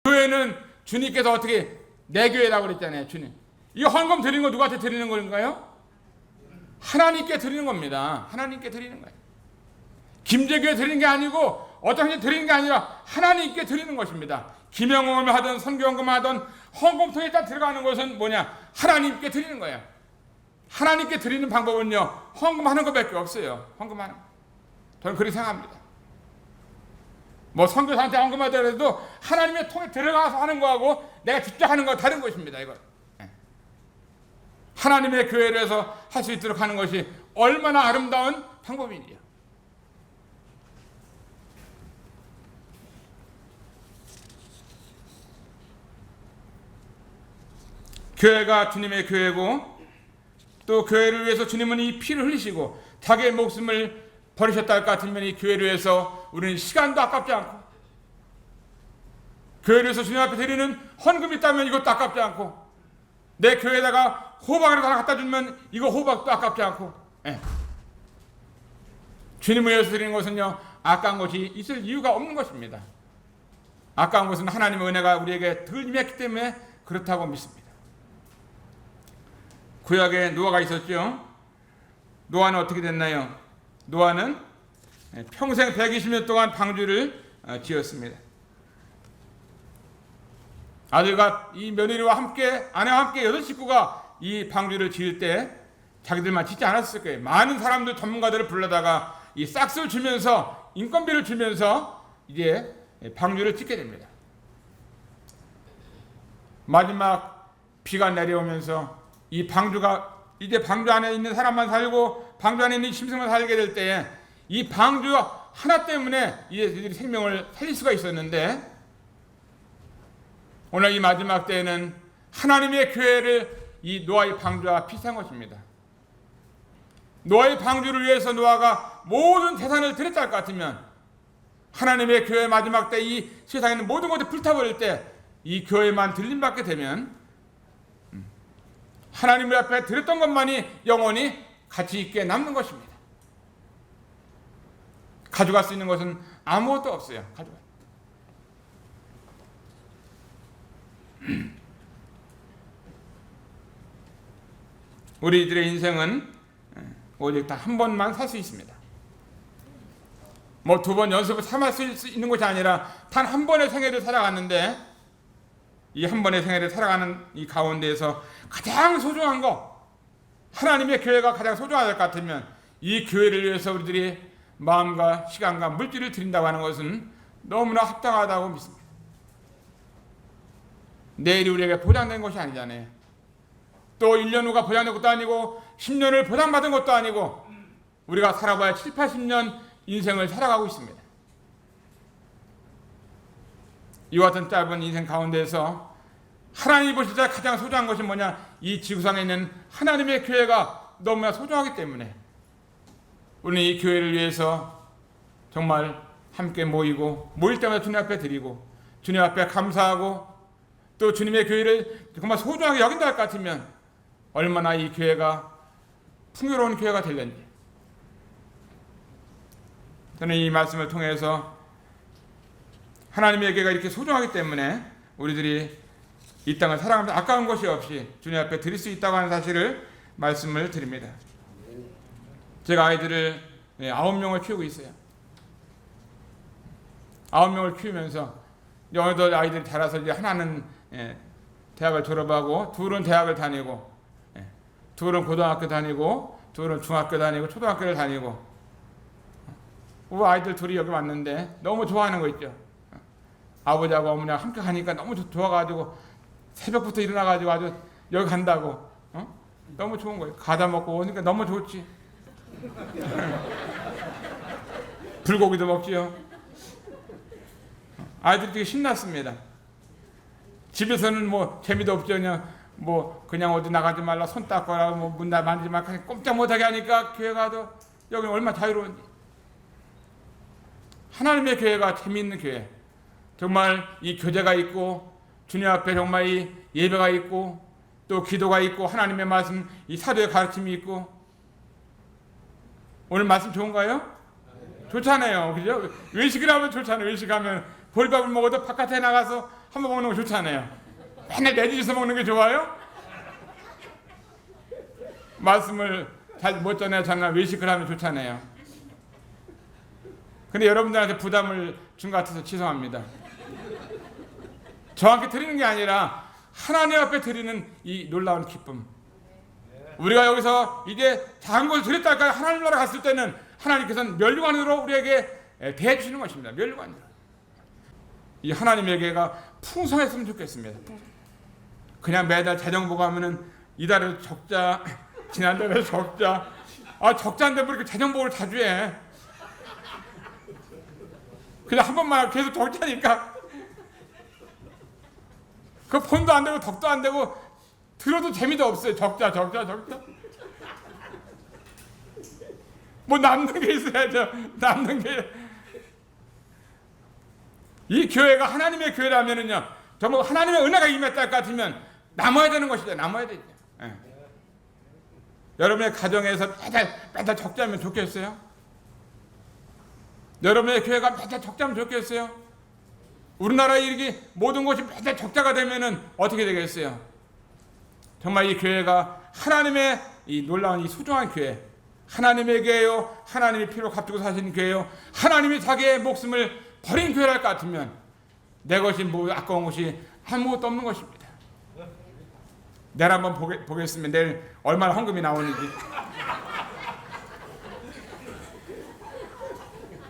교회는 주님께서 어떻게 내 교회라고 그랬잖아요. 주님. 이 헌금 드리는 거 누구한테 드리는 건가요? 하나님께 드리는 겁니다. 하나님께 드리는 거예요. 김제교회 드리는 게 아니고 어떤 게 드리는 게 아니라 하나님께 드리는 것입니다. 기명헌금을 하든 선교헌금을 하든 헌금통에 딱 들어가는 것은 뭐냐? 하나님께 드리는 거예요. 하나님께 드리는 방법은요, 헌금하는 것밖에 없어요. 헌금하는 거. 저는 그렇게 생각합니다. 뭐 선교사한테 헌금하더라도 하나님의 통에 들어가서 하는 거하고 내가 직접 하는 거 다른 것입니다. 이거. 하나님의 교회를 해서 할 수 있도록 하는 것이 얼마나 아름다운 방법이냐. 교회가 주님의 교회고 또 교회를 위해서 주님은 이 피를 흘리시고 자기의 목숨을 버리셨다 할 것 같으면 이 교회를 위해서 우리는 시간도 아깝지 않고, 교회를 위해서 주님 앞에 드리는 헌금이 있다면 이것도 아깝지 않고, 내 교회에다가 호박을 하나 갖다 주면 이거 호박도 아깝지 않고, 주님을 위해서 드리는 것은요, 아까운 것이 있을 이유가 없는 것입니다. 아까운 것은 하나님의 은혜가 우리에게 덜 임했기 때문에 그렇다고 믿습니다. 구약에 노아가 있었죠. 노아는 어떻게 됐나요? 노아는 평생 120년 동안 방주를 지었습니다. 아들과 이 며느리와 함께, 아내와 함께 8식구가 이 방주를 지을 때 자기들만 짓지 않았을 거예요. 많은 사람들, 전문가들을 불러다가 이 싹스를 주면서, 인건비를 주면서 이제 방주를 짓게 됩니다. 마지막 비가 내려오면서 이 방주가, 이제 방주 안에 있는 사람만 살고 방주 안에 있는 심승만 살게 될 때에 이 방주 하나 때문에 이들이 생명을 살릴 수가 있었는데, 오늘 이 마지막 때에는 하나님의 교회를 이 노아의 방주와 비슷한 것입니다. 노아의 방주를 위해서 노아가 모든 재산을 드렸다 할 것 같으면, 하나님의 교회 마지막 때 이 세상에 있는 모든 것을 불타버릴 때 이 교회만 들림받게 되면 하나님 앞에 드렸던 것만이 영원히 가치 있게 남는 것입니다. 가져갈 수 있는 것은 아무것도 없어요. 우리들의 인생은 오직 다 한 번만 살 수 있습니다. 뭐 2번 연습을 삼을 수 있는 것이 아니라 단 한 번의 생애를 살아갔는데, 이 한 번의 생애를 살아가는 이 가운데에서 가장 소중한 거, 하나님의 교회가 가장 소중할 것 같으면 이 교회를 위해서 우리들이 마음과 시간과 물질을 드린다고 하는 것은 너무나 합당하다고 믿습니다. 내일이 우리에게 보장된 것이 아니잖아요. 또 1년 후가 보장된 것도 아니고 10년을 보장받은 것도 아니고, 우리가 살아봐야 7, 80년 인생을 살아가고 있습니다. 이와 같은 짧은 인생 가운데서 하나님이 보실 때 가장 소중한 것이 뭐냐? 이 지구상에 있는 하나님의 교회가 너무나 소중하기 때문에 우리는 이 교회를 위해서 정말 함께 모이고, 모일 때마다 주님 앞에 드리고, 주님 앞에 감사하고, 또 주님의 교회를 정말 소중하게 여긴다 할 것 같으면 얼마나 이 교회가 풍요로운 교회가 되려는지, 저는 이 말씀을 통해서 하나님의 교회가 이렇게 소중하기 때문에 우리들이 이 땅을 살아가면서 아까운 것이 없이 주님 앞에 드릴 수 있다고 하는 사실을 말씀을 드립니다. 제가 아이들을 9명을 키우고 있어요. 9명을 키우면서 어느덧 아이들이 자라서 이제 하나는 대학을 졸업하고, 둘은 대학을 다니고, 둘은 고등학교 다니고, 둘은 중학교 다니고, 초등학교를 다니고, 우리 아이들 둘이 여기 왔는데 너무 좋아하는 거 있죠. 아버지하고 어머니하고 함께 가니까 너무 좋아가지고 새벽부터 일어나가지고 아주 여기 간다고, 너무 좋은 거예요. 가다 먹고 오니까 너무 좋지. 불고기도 먹지요. 아이들이 되게 신났습니다. 집에서는 뭐 재미도 없죠. 그냥 어디 나가지 말라, 손 닦거라, 뭐 문 만지지 말라, 꼼짝 못하게 하니까 교회 가도 여기 얼마나 자유로운지. 하나님의 교회가 재미있는 교회. 정말 이 교제가 있고, 주님 앞에 정말 이 예배가 있고, 또 기도가 있고, 하나님의 말씀, 이 사도의 가르침이 있고. 오늘 말씀 좋은가요? 좋잖아요. 그죠? 외식을 하면 좋잖아요. 외식하면 보리밥을 먹어도 바깥에 나가서 한번 먹는 거 좋잖아요. 맨날 내 집에서 먹는 게 좋아요? 말씀을 잘 못 전해 정말 외식을 하면 좋잖아요. 근데 여러분들한테 부담을 준 것 같아서 죄송합니다. 저한테 드리는 게 아니라 하나님 앞에 드리는 이 놀라운 기쁨. 우리가 여기서 이제 작은 것을 드렸다 할까요? 하나님 나라 갔을 때는 하나님께서는 멸류관으로 우리에게 대해주시는 것입니다. 멸류관으로. 이 하나님의 교회가 풍성했으면 좋겠습니다. 그냥 매달 재정보고 하면은 이달에 적자, 지난달에 적자. 적자인데 뭐 이렇게 재정보를 자주 해. 그냥 한 번만 계속 적자니까 그 본도 안 되고 덕도 안 되고 들어도 재미도 없어요. 적자. 뭐 남는 게 있어야죠. 남는 게. 이 교회가 하나님의 교회라면은요, 정말 하나님의 은혜가 임했다 같으면 남아야 되는 것이죠. 남아야 되죠. 예. 여러분의 가정에서 매달 적자면 좋겠어요? 여러분의 교회가 매달 적자면 좋겠어요? 우리나라에 이렇게 모든 것이 매달 적자가 되면은 어떻게 되겠어요? 정말 이 교회가 하나님의 이 놀라운 이 소중한 교회, 하나님의 교회요, 하나님의 피로 값주고 사신 교회요, 하나님이 자기의 목숨을 버린 교회랄 것 같으면 내 것이 뭐 아까운 것이 아무것도 없는 것입니다. 내일 한번 보겠습니다. 내일 얼마나 헌금이 나오는지.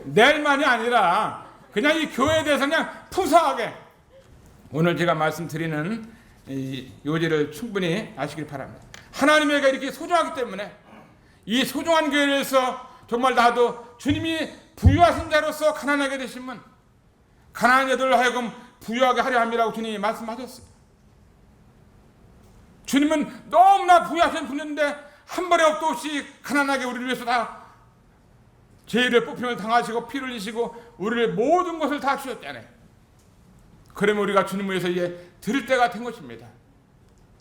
내일만이 아니라 그냥 이 교회에 대해서 그냥 푸사하게 오늘 제가 말씀드리는 이 요지를 충분히 아시길 바랍니다. 하나님에게 이렇게 소중하기 때문에 이 소중한 교회에서 정말 나도 주님이 부유하신 자로서 가난하게 되시면 가난한 자들로 하여금 부유하게 하려 함이라고 주님이 말씀하셨어요. 주님은 너무나 부유하신 분인데 한 벌의 억도 없이 가난하게 우리를 위해서 다 죄를 뽑힘을 당하시고 피를 흘리시고 우리를 모든 것을 다 주셨잖아요. 그러면 우리가 주님을 위해서 이제 드릴 때가 된 것입니다.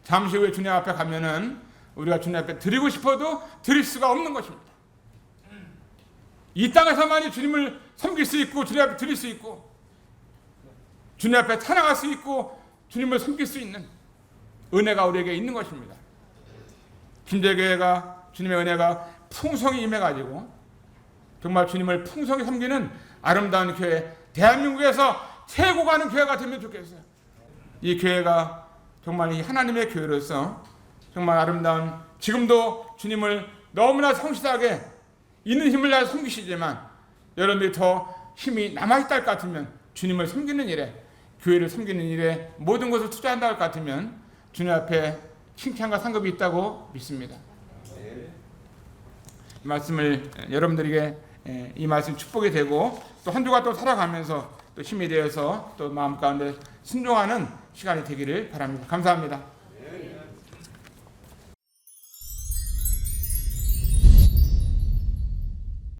잠시 후에 주님 앞에 가면은 우리가 주님 앞에 드리고 싶어도 드릴 수가 없는 것입니다. 이 땅에서만이 주님을 섬길 수 있고 주님 앞에 드릴 수 있고 주님 앞에 찬양할 수 있고 주님을 섬길 수 있는 은혜가 우리에게 있는 것입니다. 김제교회가 주님의 은혜가 풍성히 임해가지고 정말 주님을 풍성히 섬기는 아름다운 교회, 대한민국에서 최고 가는 교회가 되면 좋겠어요. 이 교회가 정말 이 하나님의 교회로서 정말 아름다운, 지금도 주님을 너무나 성실하게 있는 힘을 다해 섬기시지만 여러분들이 더 힘이 남아있다 할 것 같으면 주님을 섬기는 일에, 교회를 섬기는 일에 모든 것을 투자한다 할 것 같으면 주님 앞에 칭찬과 상급이 있다고 믿습니다. 이 말씀을 여러분들에게 이 말씀 축복이 되고 또 한 주가 또 살아가면서 또 힘이 되어서 또 마음 가운데 순종하는 시간이 되기를 바랍니다. 감사합니다.